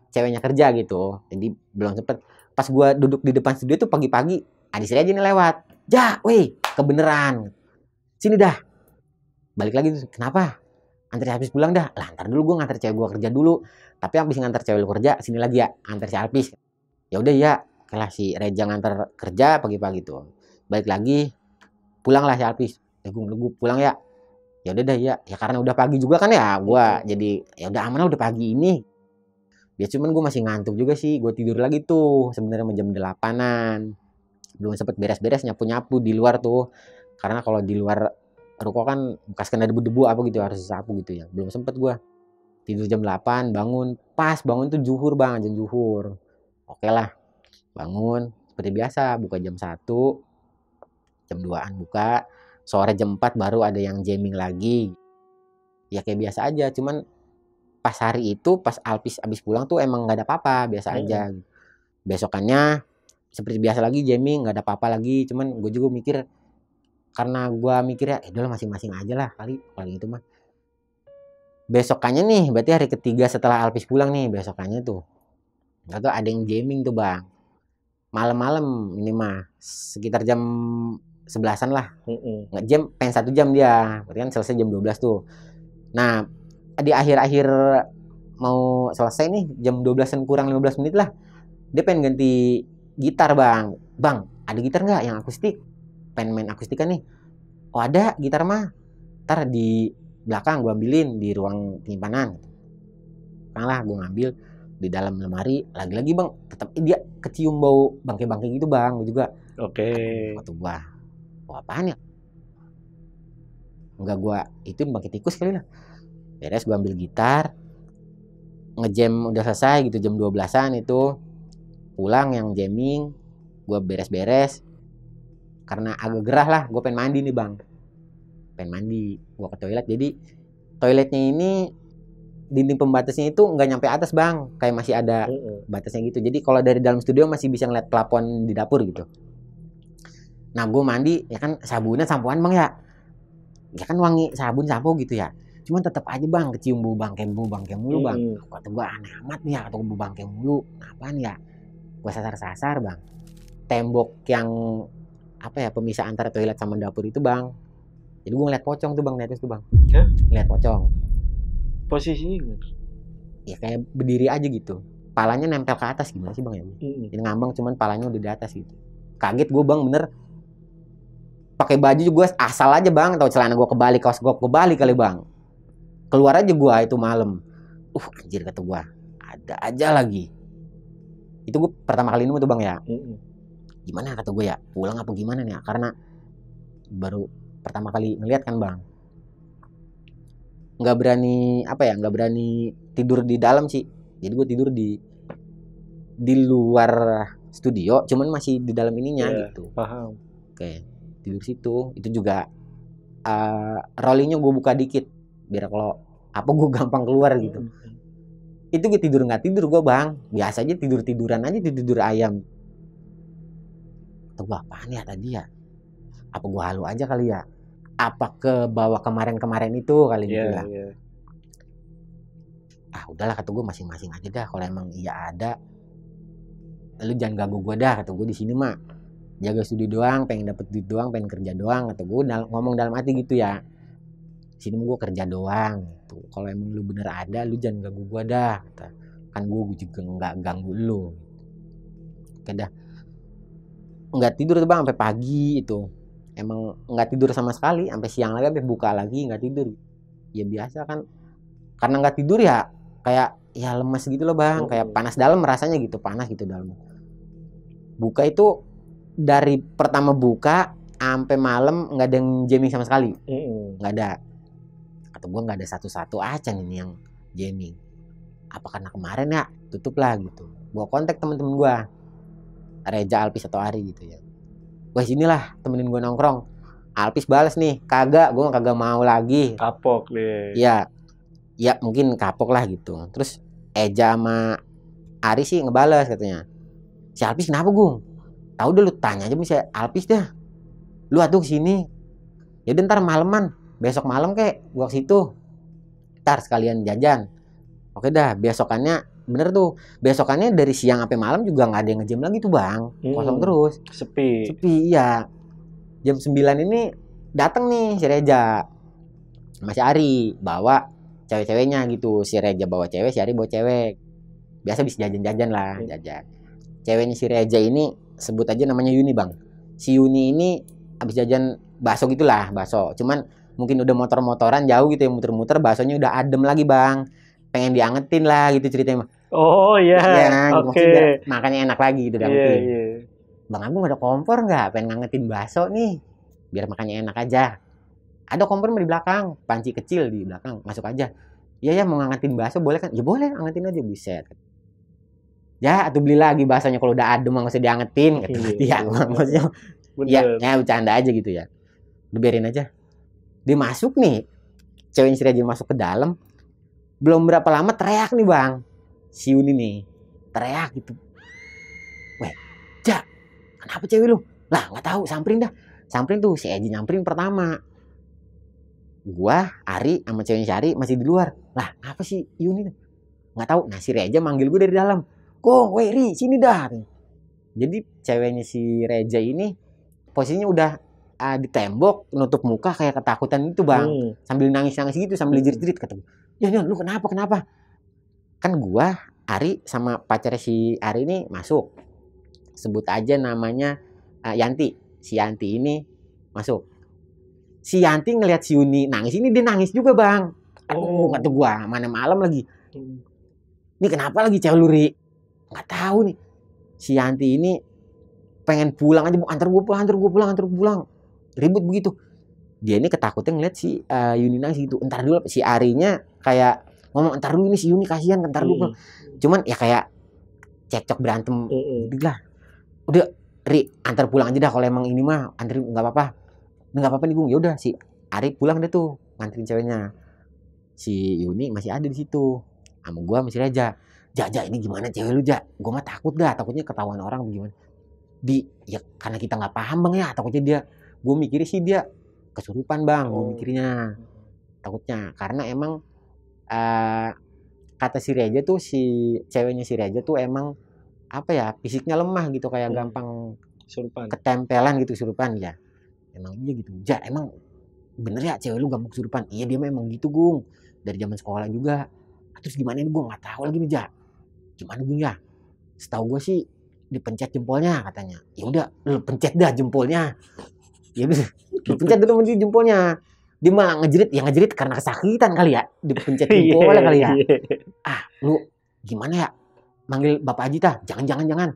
ceweknya kerja gitu. Jadi belum sempet. Pas gua duduk di depan studio tuh pagi-pagi, si Reja ini lewat. Ja, weh, kebeneran. Sini dah. Balik lagi tuh. Kenapa? Antar si Alpis pulang dah. Lah antar dulu, gue ngantar cewek gue kerja dulu. Tapi habis ngantar cewek lu kerja, sini lagi ya, antar si Alpis. Ya udah ya, kalah si Reja ngantar kerja pagi-pagi tuh. Balik lagi, pulang lah si Alpis. Gue pulang ya. Ya udah dah ya. Ya karena udah pagi juga kan ya, gue jadi ya udah aman lah, udah pagi ini. Ya cuman gue masih ngantuk juga sih. Gue tidur lagi tuh sebenarnya jam 8-an. Belum sempet beres-beres nyapu-nyapu di luar tuh. Karena kalau di luar ruko kan bekas kena debu-debu apa gitu, harus disapu gitu ya. Belum sempet gue tidur jam 8, bangun tuh zuhur bang, jam zuhur. Oke lah, bangun seperti biasa, buka jam 1, jam 2-an buka, sore jam 4 baru ada yang jamming lagi. Ya kayak biasa aja, cuman pas hari itu pas Alpis abis pulang tuh emang gak ada apa-apa, biasa aja. Besokannya seperti biasa lagi jamming, gak ada apa-apa lagi. Cuman gue juga mikir, karena gue mikirnya udah masing-masing aja lah kali paling itu mah. Besokannya nih berarti hari ketiga setelah Alpis pulang nih, besokannya tuh nggak tahu ada yang jamming tuh bang, malam-malam ini mah sekitar jam 11-an lah. Nge-jam pengen 1 jam dia, berarti kan selesai jam 12 tuh. Nah di akhir-akhir mau selesai nih jam 12-an kurang 15 menit lah, dia pengen ganti gitar bang. Ada gitar nggak yang akustik? Pengen main akustikan nih. Oh ada gitar mah, ntar di belakang gue ambilin di ruang penyimpanan. Kan lah gue ngambil di dalam lemari. Lagi-lagi bang, tetap dia kecium bau bangke-bangke gitu bang. Gue juga. Waktu gue, apaan ya? Enggak gue itu bangke tikus kali lah. Beres gue ambil gitar, ngejam udah selesai gitu jam 12-an itu. Pulang yang jamming, gue beres-beres. Karena agak gerah lah, gue pengen mandi nih bang. Pengen mandi, gue ke toilet. Jadi toiletnya ini dinding pembatasnya itu nggak nyampe atas bang, kayak masih ada batasnya gitu. Jadi kalau dari dalam studio masih bisa ngeliat plafon di dapur gitu. Nah gue mandi, ya kan sabunnya sampoan bang ya. Ya kan wangi sabun sampo gitu ya. Cuman tetap aja bang kecium bau bangke mulu bang. Kata gue aneh amat nih ya, kata gue bau bangke mulu. Apaan ya? Gue sasar-sasar bang. Tembok yang apa ya, pemisah antara toilet sama dapur itu bang. Jadi gue ngeliat pocong tuh bang, di atas tuh bang. Ngeliat pocong. Posisinya Ya kayak berdiri aja gitu. palanya nempel ke atas, gimana sih Bang ya? Ini ngambang cuman palanya udah di atas gitu. Kaget gue Bang, bener. Pakai baju gue asal aja Bang, atau celana gue kebalik, kaos gue kebalik kali Bang. Keluar aja gue itu malam. Anjir kata gue, ada aja lagi. Itu gue pertama kali nemu tuh Bang ya. Gimana kata gue ya, pulang apa gimana nih ya? Karena baru pertama kali ngeliat kan Bang. Nggak berani tidur di dalam sih. Jadi gue tidur di luar studio, cuman masih di dalam ininya gitu. Paham. Oke, tidur situ. Itu juga rollingnya gue buka dikit biar kalau apa gue gampang keluar gitu. Itu gue tidur nggak tidur gue Bang, biasa aja tiduran aja, tidur ayam. Atau gue apaan ya tadi ya? Apa gue halu aja kali ya? Apa ke bawah kemarin itu kali gitu ya? Udahlah kata gue, masing-masing aja dah. Kalau emang iya ada, lu jangan ganggu gue dah kata gue. Di sini mah jaga studi doang, pengen dapet duit doang, pengen kerja doang kata gue. Ngomong dalam hati gitu ya. Di sini gue kerja doang gitu. Kalau emang lu bener ada, lu jangan ganggu gue dah kata. Kan gue juga nggak ganggu lu. Oke dah, nggak tidur tuh Bang sampai pagi itu. Emang nggak tidur sama sekali, sampai siang lagi, sampai buka lagi nggak tidur. Ya biasa kan, karena nggak tidur ya kayak ya lemes gitu loh Bang, kayak panas dalam rasanya gitu, panas gitu dalam. Buka itu dari pertama buka sampai malam nggak ada yang jamming sama sekali, nggak ada. Kata gue nggak ada satu-satu aja nih yang jamming. Apa karena kemarin ya tutup lah gitu. Gue kontak temen-temen gue, Reja, Alpis atau Ari gitu ya. Wah sinilah temenin gue nongkrong. Alpis balas nih, kagak, gue kagak mau lagi. Kapok deh. Ya mungkin kapok lah gitu. Terus Eja sama Ari sih ngebales katanya. Si Alpis kenapa Gung? Tahu deh lu tanya aja si Alpis dah. Lu atuh kesini. Ya udah ntar maleman, besok malam kek gua ke situ. Ntar sekalian jajan. Oke dah, besokannya bener tuh. Besokannya dari siang sampai malam juga nggak ada yang ngejam lagi tuh Bang. Kosong terus. Sepi Iya. Jam 9 ini datang nih si Reja. Masih Ari bawa cewek-ceweknya gitu. Si Reja bawa cewek, si Ari bawa cewek. Biasa bisa jajan-jajan lah, jajan. Ceweknya si Reja ini sebut aja namanya Yuni Bang. Si Yuni ini habis jajan bakso gitulah, bakso. Cuman mungkin udah motor-motoran jauh gitu ya, muter-muter, baksonya udah adem lagi Bang. Pengen diangetin lah gitu ceritanya. Oh iya. Oke. Makannya enak lagi gitu diangetin. Bang Agung ada kompor nggak? Pengen ngangetin bakso nih, biar makannya enak aja. Ada kompor di belakang, panci kecil di belakang, masuk aja. Iya ya mau ngangetin bakso boleh kan? Ya boleh, angetin aja, buset. Ya, atau beli lagi baksonya kalau udah adem nggak usah diangetin, kata dia. Maksudnya, ya bercanda aja gitu ya. Udah biarin aja. Dia masuk nih, cewek si Reja masuk ke dalam. Belum berapa lama teriak nih Bang, si Yuni nih teriak gitu. Weh, Ja, kenapa cewek lu? Lah nggak tahu, samperin dah. Samperin tuh, si Eji nyamperin pertama. Gua, Ari, sama ceweknya si Ari masih di luar. Lah, apa sih Yuni? Nggak tahu. Nah, si Reja manggil gue dari dalam. Kong, weh Ri, sini dah. Jadi ceweknya si Reja ini posisinya udah di tembok, nutup muka kayak ketakutan itu Bang. Sambil nangis-nangis gitu, sambil jerit-jerit kata gue. Ya, lu kenapa? Kan gua, Ari sama pacarnya si Ari ini masuk. Sebut aja namanya Yanti. Si Yanti ini masuk. Si Yanti ngelihat si Yuni nangis ini, dia nangis juga Bang. Kata gua, mana malam lagi. Ini kenapa lagi cewek lu Ri? Nggak tahu nih. Si Yanti ini pengen pulang aja, antar gue pulang. Ribut begitu. Dia ini ketakutan ngeliat si Yuni nangis gitu. Entar dulu, si Arinya kayak ngomong, entar dulu ini si Yuni kasihan, entar dulu. Cuman ya kayak cekcok berantem gitu lah. Udah, Ri, antar pulang aja dah kalau emang ini mah, anterin nggak apa-apa. Nggak apa-apa nih Gung. Ya udah, si Ari pulang deh tuh, nganterin ceweknya. Si Yuni masih ada di situ. Sama gua masih Reja. Ja, ini gimana cewek lu Ja? Gue mah takut dah, takutnya ketahuan orang gimana. Ya karena kita nggak paham Bang ya, takutnya dia, gue mikirnya sih dia kesurupan Bang, gue mikirnya. Takutnya, karena emang kata si Reja tuh, si ceweknya si Reja tuh emang apa ya, fisiknya lemah gitu, kayak gampang kesurupan, ketempelan gitu, kesurupan ya. Emang iya gitu. Ja, emang bener ya cewek lu gampang kesurupan? Iya dia memang gitu Gung, dari zaman sekolah juga. Terus gimana ini gue nggak tahu lagi nih Ja. Gimana Gung ya? Setahu gue sih dipencet jempolnya katanya. Ya udah, lu pencet dah jempolnya. Ya udah, dipencet dulu jempolnya. Dia malah ngejerit karena kesakitan kali ya, dipencet jempolnya kali ya. Ah, lu gimana ya? Manggil Bapak Haji tah? Jangan.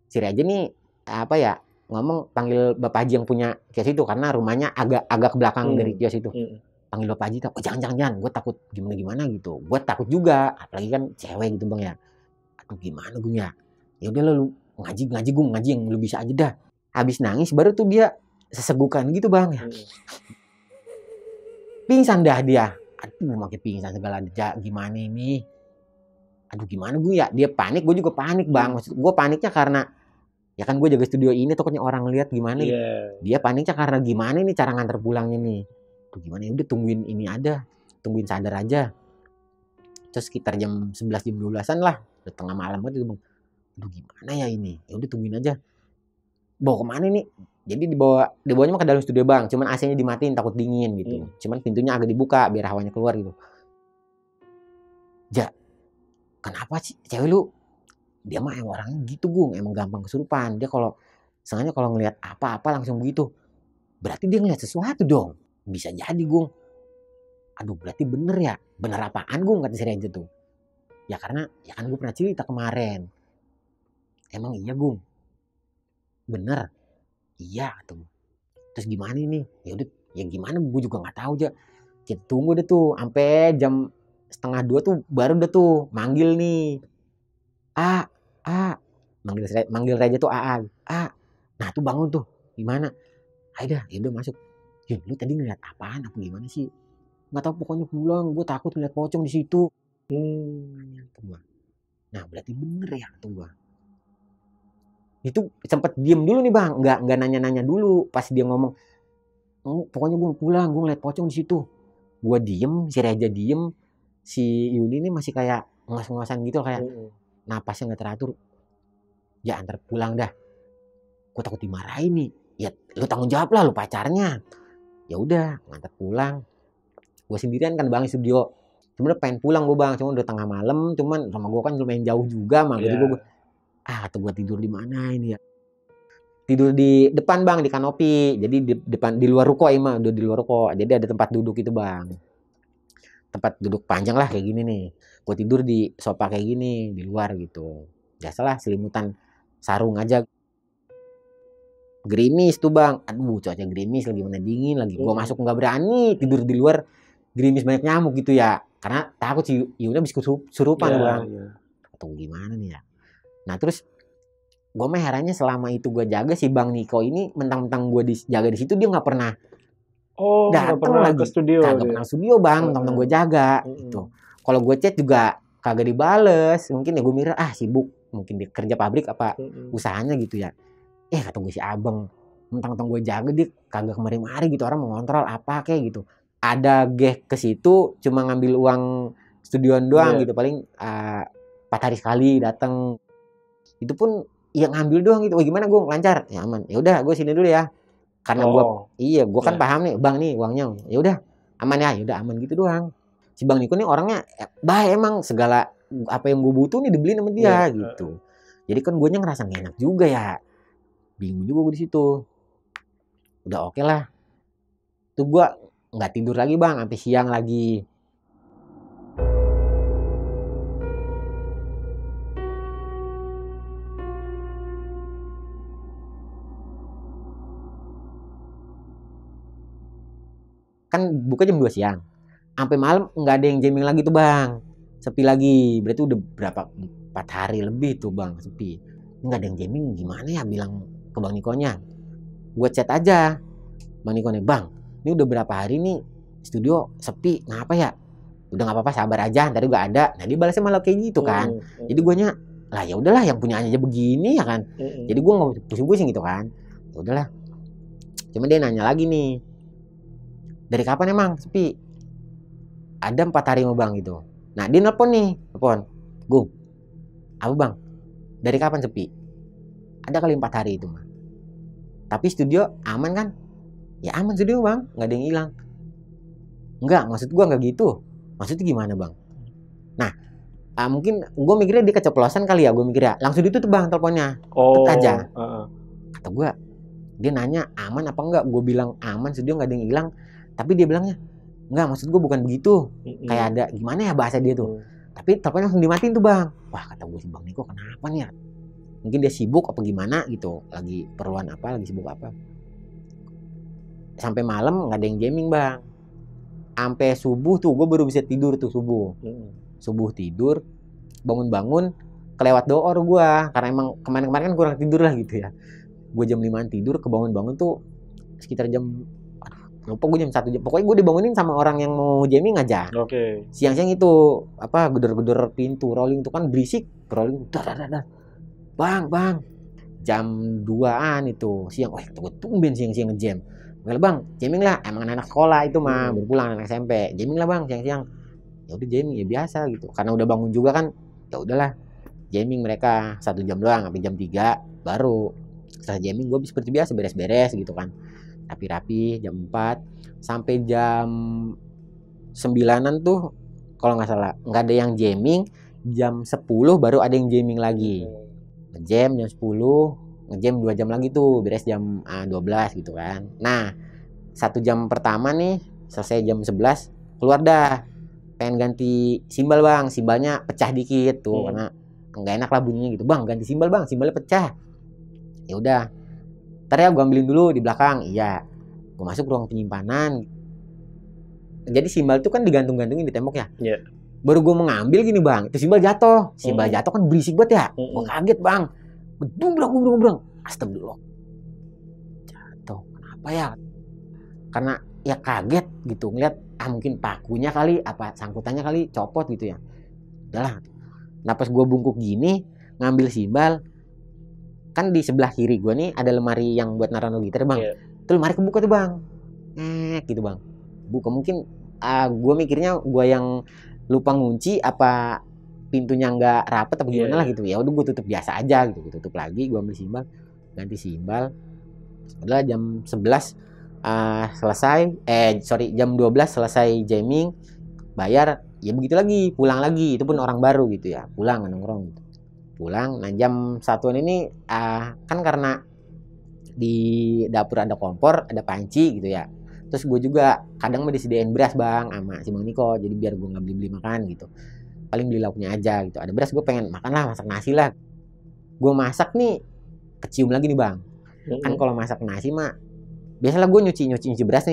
Si Reja nih apa ya? Ngomong panggil Bapak Haji yang punya kios itu karena rumahnya agak ke belakang dari kios itu. Panggil Bapak Haji tah? Oh, jangan. Gue takut gimana gitu. Gue takut juga, apalagi kan cewek gitu Bang ya. Aduh gimana Gung ya? Ya udah lu ngaji Gung, ngaji yang lu bisa aja dah. Habis nangis baru tuh dia sesegukan gitu Bang ya. Pingsan dah dia. Aduh makin pingsan segala aja. Gimana ini? Aduh gimana gue ya? Dia panik, gue juga panik Bang. Maksud gue paniknya karena ya kan gue jaga studio ini takutnya orang lihat gimana. Dia paniknya karena gimana nih cara nganter pulangnya nih. Tuh gimana ya udah tungguin ini aja. Tungguin sadar aja. Terus sekitar jam 11 jam 12-an lah. Udah tengah malam gitu Bang. Aduh gimana ya ini? Ya udah tungguin aja. Bawa kemana nih? Jadi dibawanya ke dalam studio Bang, cuman AC-nya dimatiin takut dingin gitu. Cuman pintunya agak dibuka biar hawanya keluar gitu. Ja, kenapa sih cewek lu? Dia mah emang orangnya gitu Gung, emang gampang kesurupan. Dia sengaja kalau ngelihat apa-apa langsung begitu. Berarti dia ngelihat sesuatu dong. Bisa jadi Gung. Aduh berarti bener ya? Bener apaan Gung kata si Reja tuh. Ya karena ya kan gue pernah cerita kemarin. Emang iya Gung? Bener. Iya tuh. Terus gimana ini? Ya udah, ya gimana gue juga nggak tahu aja. Kita tunggu deh tuh sampai jam 1:30 tuh baru deh tuh manggil nih. Manggil Reja tuh A. Nah tuh bangun tuh. Gimana? Ayo dah, ya udah masuk. Yun, lu tadi ngeliat apaan? Apa gimana sih? Nggak tahu pokoknya pulang. Gue takut ngeliat pocong di situ. Nah berarti bener ya tuh gue. Itu sempet diem dulu nih Bang, nggak nanya-nanya dulu. Pas dia ngomong, pokoknya gue pulang, gue ngeliat pocong di situ. Gue diem, si Reja diem, si Yuni ini masih kayak ngos-ngosan gitu kayak napasnya nggak teratur. Ya antar pulang dah. Gue takut dimarahin nih. Ya lu tanggung jawab lah, lu pacarnya. Ya udah, ngantar pulang. Gue sendirian kan Bang di studio. Sebenarnya pengen pulang gue Bang, cuma udah tengah malam, cuman sama gue kan lumayan jauh juga mah. Jadi gue atau gue tidur di mana ini ya? Tidur di depan Bang, di kanopi. Jadi di luar ruko mah, udah di luar ruko. Jadi ada tempat duduk itu Bang. Tempat duduk panjang lah kayak gini nih. Gue tidur di sofa kayak gini di luar gitu. Biasalah selimutan sarung aja. Gerimis tuh Bang. Aduh cuaca gerimis lagi mana dingin lagi. Gue masuk nggak berani tidur di luar. Gerimis banyak nyamuk gitu ya. Karena takut si Yuna bisa kesurupan Bang. Atau gimana nih ya? Nah terus gue mah herannya selama itu gue jaga si Bang Niko ini mentang-mentang gue jaga di situ dia nggak pernah datang lagi ke studio. Kagak pernah studio Bang, mentang-mentang gue jaga gitu. Kalau gue chat juga kagak dibales. Mungkin ya gue mikir sibuk, mungkin dia kerja pabrik apa usahanya gitu ya. Kata gue si Abang mentang-mentang gue jaga dia kagak kemari-mari gitu, orang mau ngontrol apa kayak gitu. Ada ke situ cuma ngambil uang studioan doang gitu, paling 4 hari sekali datang. Itu pun yang ngambil doang gitu. Gimana gue lancar? Ya aman. Ya udah gue sini dulu ya. Karena gue kan paham nih, Bang nih uangnya. Ya udah aman ya. Ya udah aman gitu doang. Si Bang Niko nih orangnya baik emang, segala apa yang gue butuh nih dibeliin sama dia gitu. Jadi kan gue ngerasa gak enak juga ya. Bingung juga gue di situ. Udah oke lah. Tuh gue nggak tidur lagi Bang sampai siang lagi. Kan buka jam 2 siang. Sampai malam nggak ada yang jamming lagi tuh Bang. Sepi lagi. Berarti udah berapa? 4 hari lebih tuh Bang sepi. Nggak ada yang jamming gimana ya bilang ke Bang Nikonya. Gue chat aja Bang Nikonya. Bang, ini udah berapa hari nih studio sepi. Ngapa ya? Udah nggak apa-apa sabar aja. Ntar juga ada. Nah dia balasnya malah kayak gitu kan. Jadi guanya lah ya udahlah yang punya aja begini ya kan. Jadi gue nggak pusing-pusing gitu kan. Ya udahlah. Cuma dia nanya lagi nih. Dari kapan emang sepi? Ada 4 hari mau Bang gitu. Nah dia nelpon nih. Gung, apa Bang? Dari kapan sepi? Ada kali 4 hari itu mah. Tapi studio aman kan? Ya aman studio Bang. Gak ada yang hilang. Enggak, maksud gua gak gitu. Maksudnya gimana Bang? Nah Mungkin gue mikirnya dia keceplosan kali ya, gue mikir ya. Langsung ditutup bang teleponnya. Oh. Tet aja. Kata gue, dia nanya aman apa enggak, gue bilang aman, studio nggak ada yang hilang. Tapi dia bilangnya enggak, maksud gue bukan begitu. Kayak ada gimana ya bahasa dia tuh. Tapi teleponnya langsung dimatiin tuh bang. Wah kata gue si Bang Niko kenapa nih ya? Mungkin dia sibuk apa gimana gitu. Lagi perluan apa, lagi sibuk apa. Sampai malam nggak ada yang jamming bang. Sampai subuh tuh gue baru bisa tidur tuh subuh. Subuh tidur, bangun-bangun, kelewat door gue. Karena emang kemarin-kemarin kan kurang tidur lah gitu ya. Gue jam 5 tidur, kebangun-bangun tuh sekitar jam, lupa gue jam 1 jam. Pokoknya gue dibangunin sama orang yang mau jamming aja. Oke. Siang-siang itu, apa, gedor-gedor pintu, rolling itu kan berisik. Rolling, dar. Bang. Jam 2-an itu, siang. Wah, gue tumben siang-siang ngejam. Well, bang, jamming lah. Emang anak sekolah itu mah, baru pulang anak SMP. Jamming lah bang, siang-siang. Ya udah jamming ya biasa gitu. Karena udah bangun juga kan, ya udahlah. Jamming mereka 1 jam doang, sampai jam 3 baru. Setelah jamming gue seperti biasa beres-beres gitu kan. Rapi-rapi jam 4 sampai jam 9-an tuh kalau nggak salah nggak ada yang jamming. Jam 10 baru ada yang jamming lagi. Ngejam jam 10, ngejam 2 jam lagi tuh, beres jam 12 gitu kan. Nah, 1 jam pertama nih selesai jam 11, keluar dah. Pengen ganti simbal bang, simbalnya pecah dikit tuh karena nggak enak lah bunyinya gitu. Bang, ganti simbal bang, simbalnya pecah. Ya udah. Ntar ya gue ambilin dulu di belakang. Iya. Gue masuk ruang penyimpanan. Jadi simbal tuh kan digantung-gantungin di tembok ya. Iya. Baru gue mengambil gini bang, itu simbal jatuh. Simbal jatuh kan berisik banget ya. Gue kaget bang. Gedung. Astagfirullah. Jatuh. Kenapa ya? Karena ya kaget gitu. Ngeliat mungkin pakunya kali, apa sangkutannya kali copot gitu ya. Udahlah. Nah pas gue bungkuk gini, ngambil simbal. Kan di sebelah kiri gue nih ada lemari yang buat naruh gitar bang. Itu lemari kebuka tuh bang. Gitu bang. Buka mungkin gue mikirnya gue yang lupa ngunci apa pintunya nggak rapet apa gimana lah gitu. Ya udah gue tutup biasa aja gitu. Gue tutup lagi, gue ambil simbal, ganti simbal. Setelah jam 11 selesai, jam 12 selesai jamming, bayar, ya begitu lagi, pulang lagi. Itu pun orang baru gitu ya, pulang nongkrong gitu. Pulang, nah jam 1-an ini kan karena di dapur ada kompor, ada panci gitu ya. Terus gue juga kadang mau disediain beras bang sama si Bang Niko, jadi biar gue nggak beli makan gitu. Paling beli lauknya aja gitu. Ada beras gue pengen makan lah, masak nasi lah. Gue masak nih, kecium lagi nih bang. Kan kalau masak nasi mah, biasalah gue nyuci beras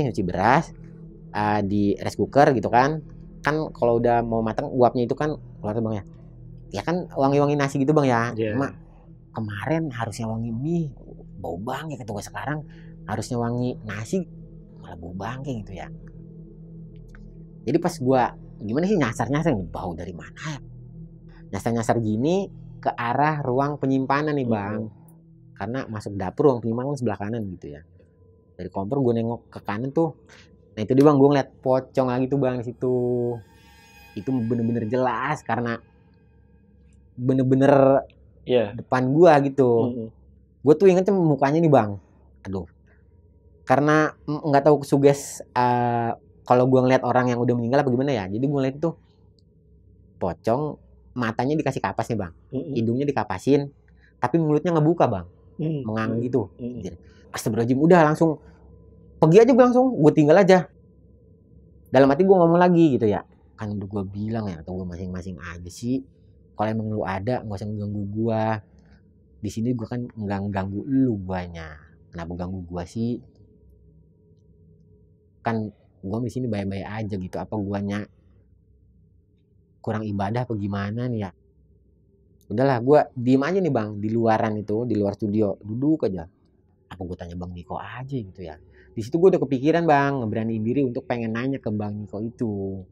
di rice cooker gitu kan. Kan kalau udah mau matang uapnya itu kan keluar bang ya. Ya kan wangi-wangi nasi gitu bang ya. Cuma kemarin harusnya wangi mie, bau bang ya kata gue. Sekarang harusnya wangi nasi, malah bau bangke gitu ya. Jadi pas gue gimana sih nyasar-nyasar, bau dari mana ya? Nyasar-nyasar gini ke arah ruang penyimpanan nih bang. Karena masuk dapur ruang penyimpanan sebelah kanan gitu ya. Dari kompor gue nengok ke kanan tuh. Nah itu dia bang, gue ngeliat pocong lagi tuh bang di situ. Itu bener-bener jelas karena bener-bener depan gue gitu. Gue tuh ingetnya mukanya nih bang. Aduh. Karena nggak tahu suges kalau gue ngeliat orang yang udah meninggal apa gimana ya. Jadi gue ngeliat tuh pocong, matanya dikasih kapas nih bang, hidungnya dikapasin, tapi mulutnya ngebuka bang, mengang gitu. Astagfirullahaladzim, udah langsung pergi aja gue, langsung gue tinggal aja. Dalam hati gue ngomong lagi gitu ya, kan udah gue bilang ya, atau gue masing-masing aja sih. Kalau emang lu ada, nggak usah ganggu gue. Di sini gue kan nggak ganggu lu guanya. Kenapa ganggu gue sih? Kan gue di sini baik-baik aja gitu. Apa guanya kurang ibadah apa gimana nih ya? Udahlah, gue diem aja nih bang di luaran itu, di luar studio, duduk aja. Apa gue tanya Bang Niko aja gitu ya? Di situ gue udah kepikiran bang, ngeberaniin diri untuk pengen nanya ke Bang Niko itu.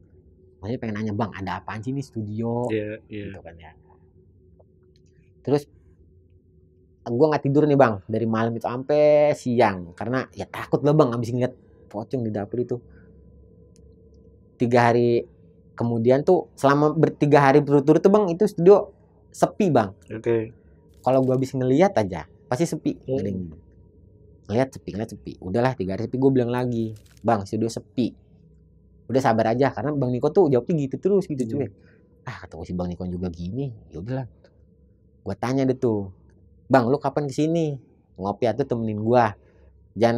Maksudnya pengen nanya, bang ada apaan sih nih studio? Gitu kan ya. Terus gue nggak tidur nih bang dari malam itu sampai siang karena ya takut lah bang abis ngeliat pocong di dapur itu. 3 hari kemudian tuh, selama 3 hari berturut-turut tuh bang, itu studio sepi bang. Kalau gue habis ngeliat aja pasti sepi. Ngeliat sepi. Udahlah 3 hari sepi, gue bilang lagi, bang studio sepi. Udah sabar aja, karena Bang Niko tuh jawabnya gitu terus gitu cuy. Kata gue si Bang Niko juga gini. Ya udahlah. Gue tanya deh tuh, Bang, lu kapan kesini? Ngopi atau temenin gue. Jangan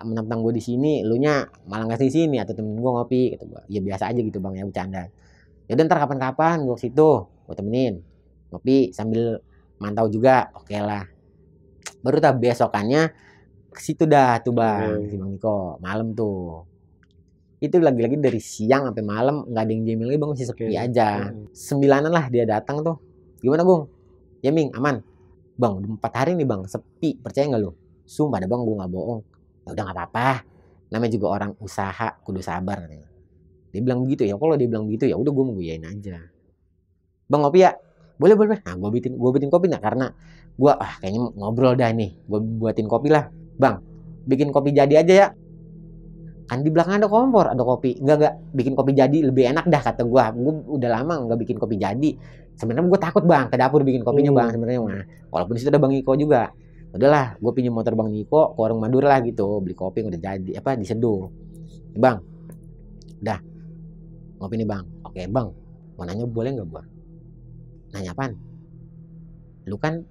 menantang gue di sini, lu nya malah nggak di sini atau temenin gue ngopi. Kata gue, ya biasa aja gitu Bang, ya bercanda. Ya udah ntar kapan-kapan gue ke situ, gue temenin ngopi sambil mantau juga, oke lah. Baru tak besokannya ke situ dah tuh Bang, si Bang Niko, malam tuh. Itu lagi-lagi dari siang sampai malam nggak ada yang jamming lagi Bang, masih sepi aja. 9-an lah dia datang tuh. Gimana Gung? Jamming aman? Bang, 4 hari nih Bang, sepi, percaya nggak lu? Sumpah deh Bang, gue nggak bohong. Ya udah nggak apa-apa. Namanya juga orang usaha, kudu sabar katanya. Dia bilang begitu ya. Kalau dia bilang begitu ya udah gue mau guyain aja. Bang ngopi ya? Boleh boleh. Nah gue bikin kopi nggak karena gue kayaknya ngobrol dah nih. Gue buatin kopi lah. Bang, bikin kopi jadi aja ya. Kan di belakang ada kompor, ada kopi. Enggak, bikin kopi jadi lebih enak dah kata gue. Gue udah lama nggak bikin kopi jadi. Sebenarnya gue takut Bang ke dapur bikin kopinya Bang sebenarnya mah. Walaupun di situ ada Bang Niko juga. Udahlah, gue pinjam motor Bang Niko ke warung Madura lah gitu, beli kopi yang udah jadi diseduh. Bang, udah ngopi nih Bang. Oke Bang, mau nanya boleh nggak Bang? Nanya apaan? Lu kan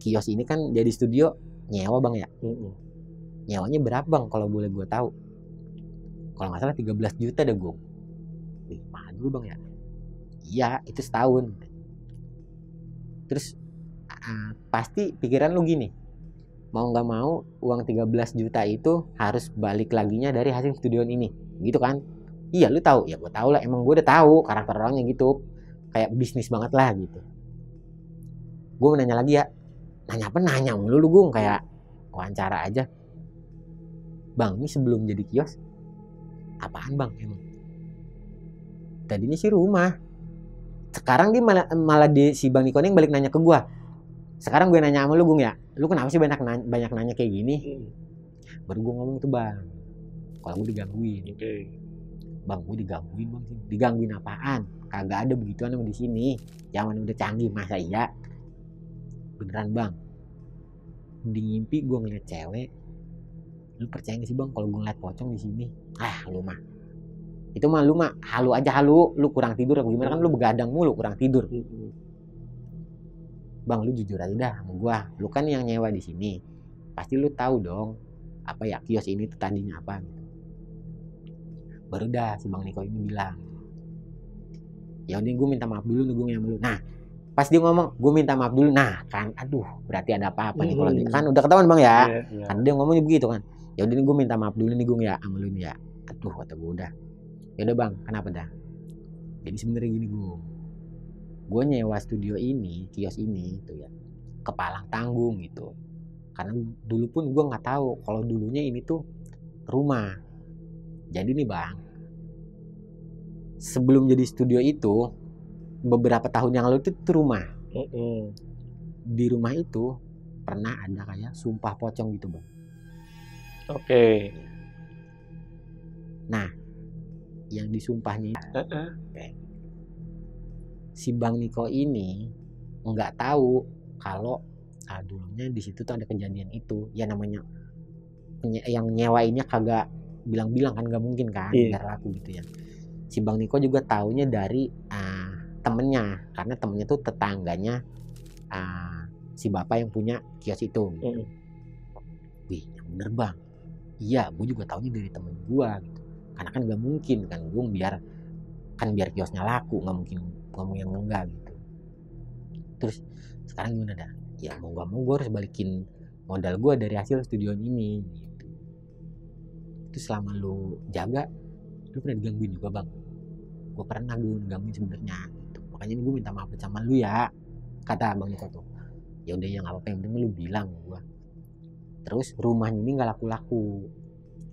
kios ini kan jadi studio nyewa Bang ya? Nyewanya berapa Bang kalau boleh gue tahu? Kalau nggak salah 13 juta deh gue. Mahal dulu Bang ya? Iya, itu setahun. Terus pasti pikiran lu gini, mau nggak mau uang 13 juta itu harus balik laginya dari hasil studion ini, gitu kan? Iya lu tahu, ya gue tahu lah, emang gue udah tahu karakter orangnya gitu, kayak bisnis banget lah gitu. Gue mau nanya lagi ya, nanya apa nanya mulu lu Gung, kayak wawancara aja. Bang, ini sebelum jadi kios apaan Bang emang? Tadinya sih rumah. Sekarang dia malah si Bang Niko yang balik nanya ke gue. Sekarang gue nanya sama lu Gung ya, lu kenapa sih banyak nanya kayak gini? Baru gue ngomong tuh Bang, kalau gue digangguin. Bang, gue digangguin Bang. Digangguin apaan? Kagak ada begituan sama di sini. Zaman udah canggih, masa iya? Beneran Bang. Di ngimpi gue ngeliat cewek. Lu percaya gak sih Bang kalau gue ngeliat pocong di sini? Lu mah. Itu mah lu mah halu aja halu, lu kurang tidur apa gimana kan lu begadang mulu kurang tidur. Bang, lu jujur aja dah sama gue. Lu kan yang nyewa di sini. Pasti lu tahu dong apa ya kios ini tuh tadinya apa. Baru dah si Bang Niko ini bilang, ya udah gue minta maaf dulu nih gue sama lu. Nah pas dia ngomong gue minta maaf dulu, nah kan aduh berarti ada apa-apa nih kalau kan udah ketahuan Bang ya. Kan dia ngomongnya begitu kan, ya udah nih gue minta maaf dulu nih gue ya sama lu nih ya. Aduh kata gue udah, ya udah Bang kenapa dah? Jadi sebenarnya gini gue nyewa studio ini, kios ini tuh ya kepalang tanggung gitu. Karena dulu pun gue nggak tahu kalau dulunya ini tuh rumah. Jadi nih Bang, sebelum jadi studio itu beberapa tahun yang lalu itu rumah. Di rumah itu pernah ada kayak sumpah pocong gitu Bang. Oke. Nah, yang disumpahnya si Bang Niko ini nggak tahu kalau dulunya di situ tuh ada kejadian itu. Ya namanya yang nyewainnya kagak bilang-bilang kan nggak mungkin kan biar laku gitu ya. Si Bang Niko juga taunya dari temennya, karena temennya tuh tetangganya si bapak yang punya kios itu gitu. Wih yang bener Bang, iya gue juga taunya dari temen gue gitu. Karena kan gak mungkin kan gue biar kiosnya laku, gak mungkin ngomong yang enggak gitu. Terus sekarang gimana dah? Ya mau gak mau gue harus balikin modal gue dari hasil studio ini gitu. Itu selama lu jaga, lu pernah digangguin juga Bang? Gue pernah gue digangguin sebenarnya gitu. Makanya gue minta maaf sama lu ya, kata Bang Niko tuh. Ya udah ya nggak apa-apa, yang penting lu bilang gue. Terus rumahnya ini nggak laku-laku.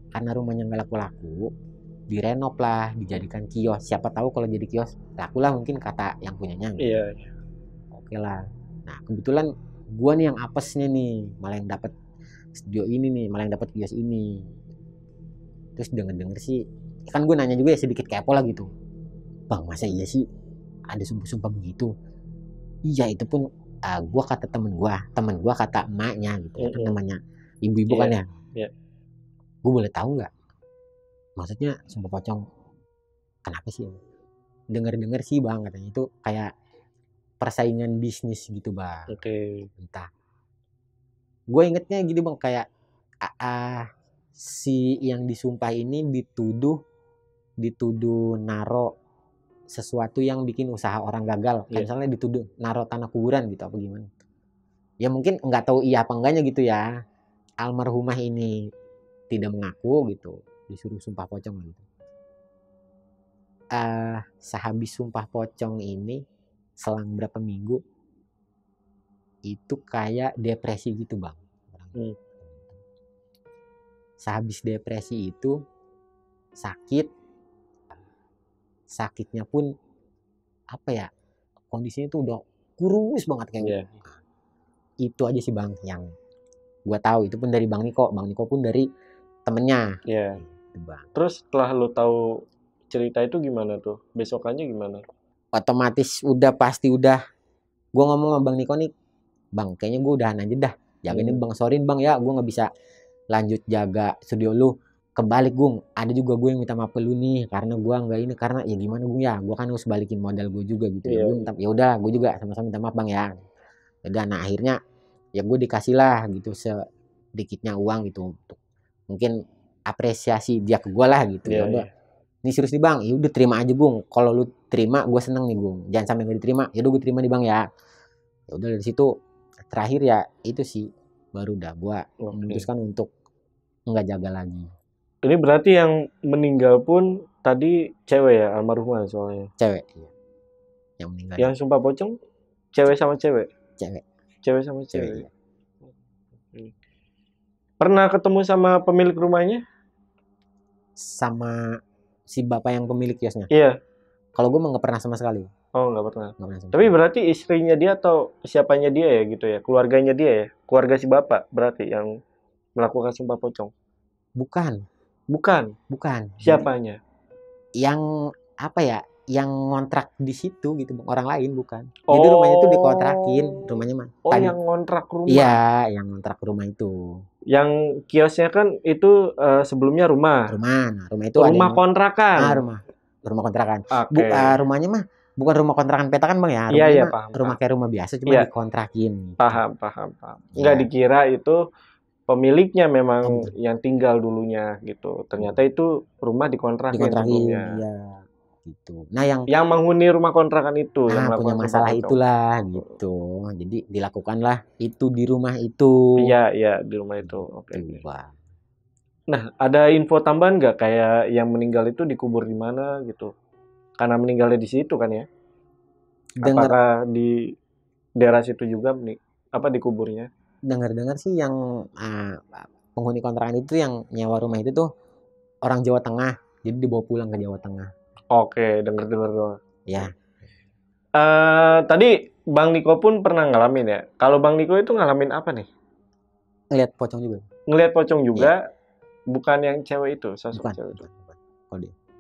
Karena rumahnya nggak laku-laku, direnov lah, dijadikan kios. Siapa tahu kalau jadi kios laku lah mungkin kata yang punyanya. Iya. Oke lah. Nah kebetulan gue nih yang apesnya nih, malah yang dapat studio ini nih, malah yang dapat kios ini. Terus denger sih, kan gue nanya juga ya sedikit kepo lah gitu. Bang masa iya sih ada sumpah-sumpah begitu? Iya itu pun gue kata temen gue kata emaknya gitu, namanya ibu-ibu kan ya. Gue boleh tahu nggak? Maksudnya sumpah pocong kenapa sih? dengar sih bang katanya itu kayak persaingan bisnis gitu bang. Oke. Entah. Gue ingetnya gitu bang kayak si yang disumpah ini dituduh naro sesuatu yang bikin usaha orang gagal. Kayak misalnya dituduh naro tanah kuburan gitu apa gimana. Ya mungkin nggak tahu iya apa enggaknya gitu ya. Almarhumah ini tidak mengaku gitu. Disuruh sumpah pocong gitu. Sehabis sumpah pocong ini selang berapa minggu itu kayak depresi gitu bang. Sehabis depresi itu sakitnya pun apa ya, kondisinya tuh udah kurus banget kayak itu aja sih bang yang gue tahu, itu pun dari Bang Niko pun dari temennya. Gitu, bang. Terus setelah lo tahu cerita itu gimana tuh, besokannya gimana? Otomatis pasti udah gue ngomong sama Bang Niko nih, bang kayaknya gue udahan aja dah jaga ini bang, sorry bang ya gue nggak bisa lanjut jaga studio lu. Kebalik Gung, ada juga gue yang minta maaf ke lu nih karena gue nggak ini, karena ya gimana Gung ya, gue kan harus balikin modal gue juga gitu. Ya udah gue juga sama-sama minta maaf bang ya. Dan nah akhirnya ya gue dikasih lah gitu sedikitnya uang gitu untuk mungkin apresiasi dia ke gue lah gitu. Ya udah ini serius nih bang, ya udah terima aja Gung, kalau lu terima gue seneng nih Gung, jangan sampai nggak diterima. Ya udah gue terima nih bang ya. Ya udah dari situ terakhir ya itu sih baru dah gue memutuskan untuk nggak jaga lagi. Ini berarti yang meninggal pun tadi cewek ya, almarhumah soalnya. Cewek, iya. Yang meninggal. Yang sumpah pocong cewek sama cewek? Cewek sama cewek. Iya. Pernah ketemu sama pemilik rumahnya? Sama si bapak yang pemilik kiosnya? Iya. Kalau gue mah nggak pernah sama sekali. Oh, nggak pernah. Tapi berarti istrinya dia atau siapanya dia ya gitu ya? Keluarganya dia ya? Keluarga si bapak berarti yang melakukan sumpah pocong? Bukan. Siapanya? Yang apa ya? Yang ngontrak di situ gitu, orang lain bukan. Jadi rumahnya itu dikontrakin, rumahnya mah. Oh, yang ngontrak rumah. Iya, yang ngontrak rumah itu. Yang kiosnya kan itu sebelumnya rumah. Nah, rumah itu rumah kontrakan. Rumah kontrakan. Rumahnya mah bukan rumah kontrakan petakan bang ya. Iya, paham. Rumah kayak rumah biasa cuma dikontrakin. Paham. Nggak dikira itu pemiliknya memang yang tinggal dulunya gitu. Ternyata itu rumah dikontrakin sebelumnya. Iya, gitu. Nah, yang menghuni rumah kontrakan itu yang punya masalah itulah gitu. Jadi dilakukanlah itu di rumah itu. Iya, di rumah itu. Oke. Nah, ada info tambahan nggak kayak yang meninggal itu dikubur di mana gitu? Karena meninggalnya di situ kan ya? Apakah di daerah situ juga dikuburnya? Dengar sih yang penghuni kontrakan itu yang nyewa rumah itu tuh orang Jawa Tengah, jadi dibawa pulang ke Jawa Tengah. Oke, dengar doang. Ya. Tadi Bang Niko pun pernah ngalamin ya. Kalau Bang Niko itu ngalamin apa nih? Ngeliat pocong juga. Ngeliat pocong juga, bukan yang cewek itu, sosok cewek itu.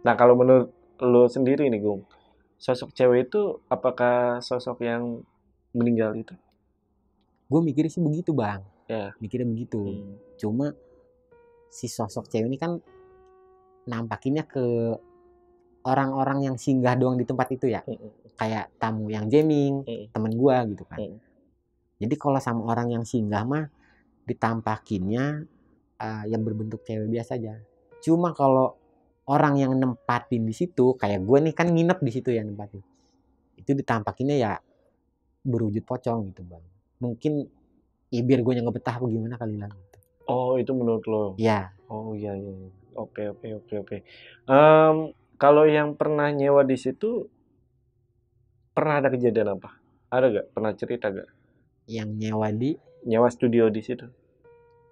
Nah, kalau menurut lo sendiri nih, Gung, sosok cewek itu apakah sosok yang meninggal itu? Gue mikirnya sih begitu bang. Mikirnya begitu. Cuma si sosok cewek ini kan nampakinnya ke orang-orang yang singgah doang di tempat itu ya. Kayak tamu yang jamming, temen gue gitu kan. Jadi kalau sama orang yang singgah mah ditampakinnya yang berbentuk cewek biasa aja. Cuma kalau orang yang nempatin di situ, kayak gue nih kan nginep di situ ya nempatin, itu ditampakinnya ya berwujud pocong gitu bang. Mungkin ya biar gue nggak betah apa gimana kali lah gitu. Oh, itu menurut lo? Iya. Oh iya. Oke. Kalau yang pernah nyewa di situ pernah ada kejadian apa? Ada gak? Pernah cerita gak? Yang nyewa studio di situ,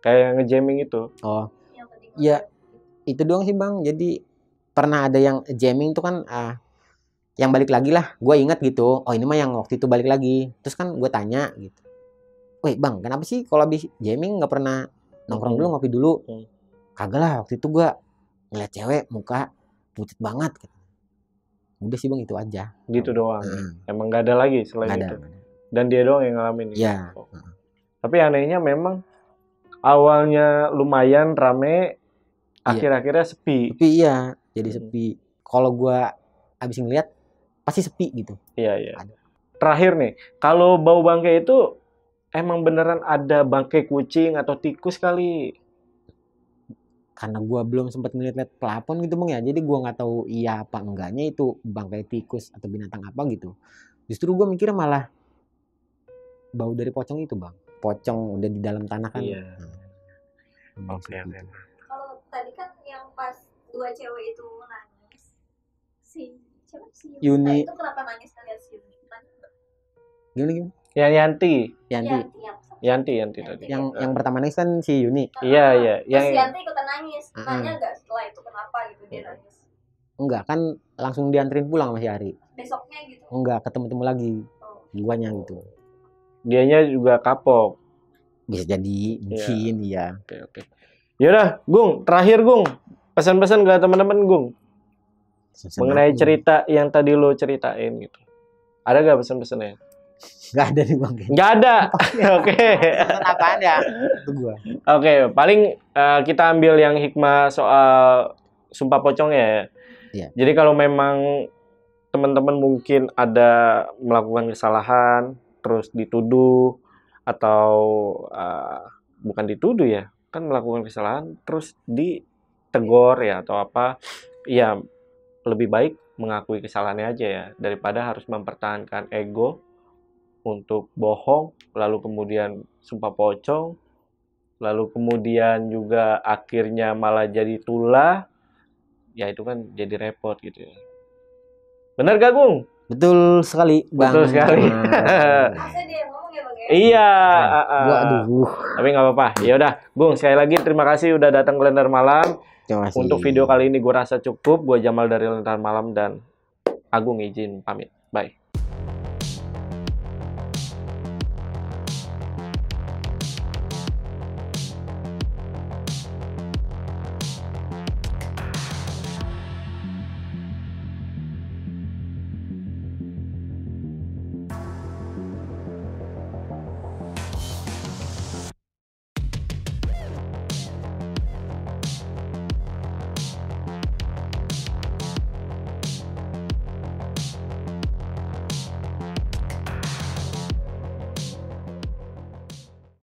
kayak ngejamming itu? Oh, ya itu doang sih bang. Jadi pernah ada yang jamming tuh kan, yang balik lagi lah. Gue ingat gitu. Oh ini mah yang waktu itu balik lagi. Terus kan gue tanya gitu, weh bang kenapa sih kalau habis jamming nggak pernah nongkrong dulu, ngopi dulu? Kagak lah, waktu itu gue ngeliat cewek muka putih banget gitu. Udah sih bang, itu aja. Gitu doang. Emang nggak ada lagi selain itu? Dan dia doang yang ngalamin? Iya. Tapi anehnya memang awalnya lumayan rame, akhir-akhirnya sepi. Iya, jadi sepi. Kalau gue abis ngeliat pasti sepi gitu. Iya, iya. Ada. Terakhir nih, kalau bau bangkai itu emang beneran ada bangkai kucing atau tikus kali? Karena gua belum sempat ngeliat pelapon gitu bang ya, jadi gua nggak tahu iya apa enggaknya itu bangkai tikus atau binatang apa gitu. Justru gua mikirnya malah bau dari pocong itu bang, pocong udah di dalam tanah kan. Iya. Nah, Oke, gitu. oke. Kalau tadi kan yang pas 2 cewek itu nangis, siapa sih Yuni. Nah, itu kenapa nangis ngeliat si Yuni? Gimana? Yang Yanti, Yanti. Yanti tadi. Yang pertama nangis kan si Yuni. Iya, iya. Terus Yang Yanti ikutan nangis. Nanya nggak setelah itu kenapa gitu dia nangis? Enggak kan langsung dianterin pulang sama si Ari. Besoknya gitu. Enggak ketemu lagi Oh. guanya gitu. dianya juga kapok. Bisa jadi mungkin iya. Oke. Yaudah, Gung, terakhir Gung. Pesan-pesan ke teman-teman Gung mengenai cerita yang tadi lo ceritain gitu. Ada gak pesan-pesannya? Enggak ada nih bang. Nggak ada. Oke. Pesan apaan ya? Itu gua. Oke, paling kita ambil yang hikmah soal sumpah pocong ya. Iya. Jadi kalau memang teman-teman mungkin ada melakukan kesalahan, terus dituduh atau bukan dituduh ya, kan melakukan kesalahan terus ditegur ya atau apa, ya lebih baik mengakui kesalahannya aja ya daripada harus mempertahankan ego untuk bohong, lalu kemudian sumpah pocong, lalu kemudian juga akhirnya malah jadi tulah, ya itu kan jadi repot gitu ya. Bener gak, Gung? Betul sekali, Bang. Betul sekali. Masa dia yang ngomong ya bang ya? Iya. Gua aduh. Tapi nggak apa-apa. Ya udah, Gung, sekali lagi terima kasih udah datang ke Lentera Malam. Terima kasih. Untuk video kali ini gue rasa cukup. Gue Jamal dari Lentera Malam dan Agung izin pamit. Bye.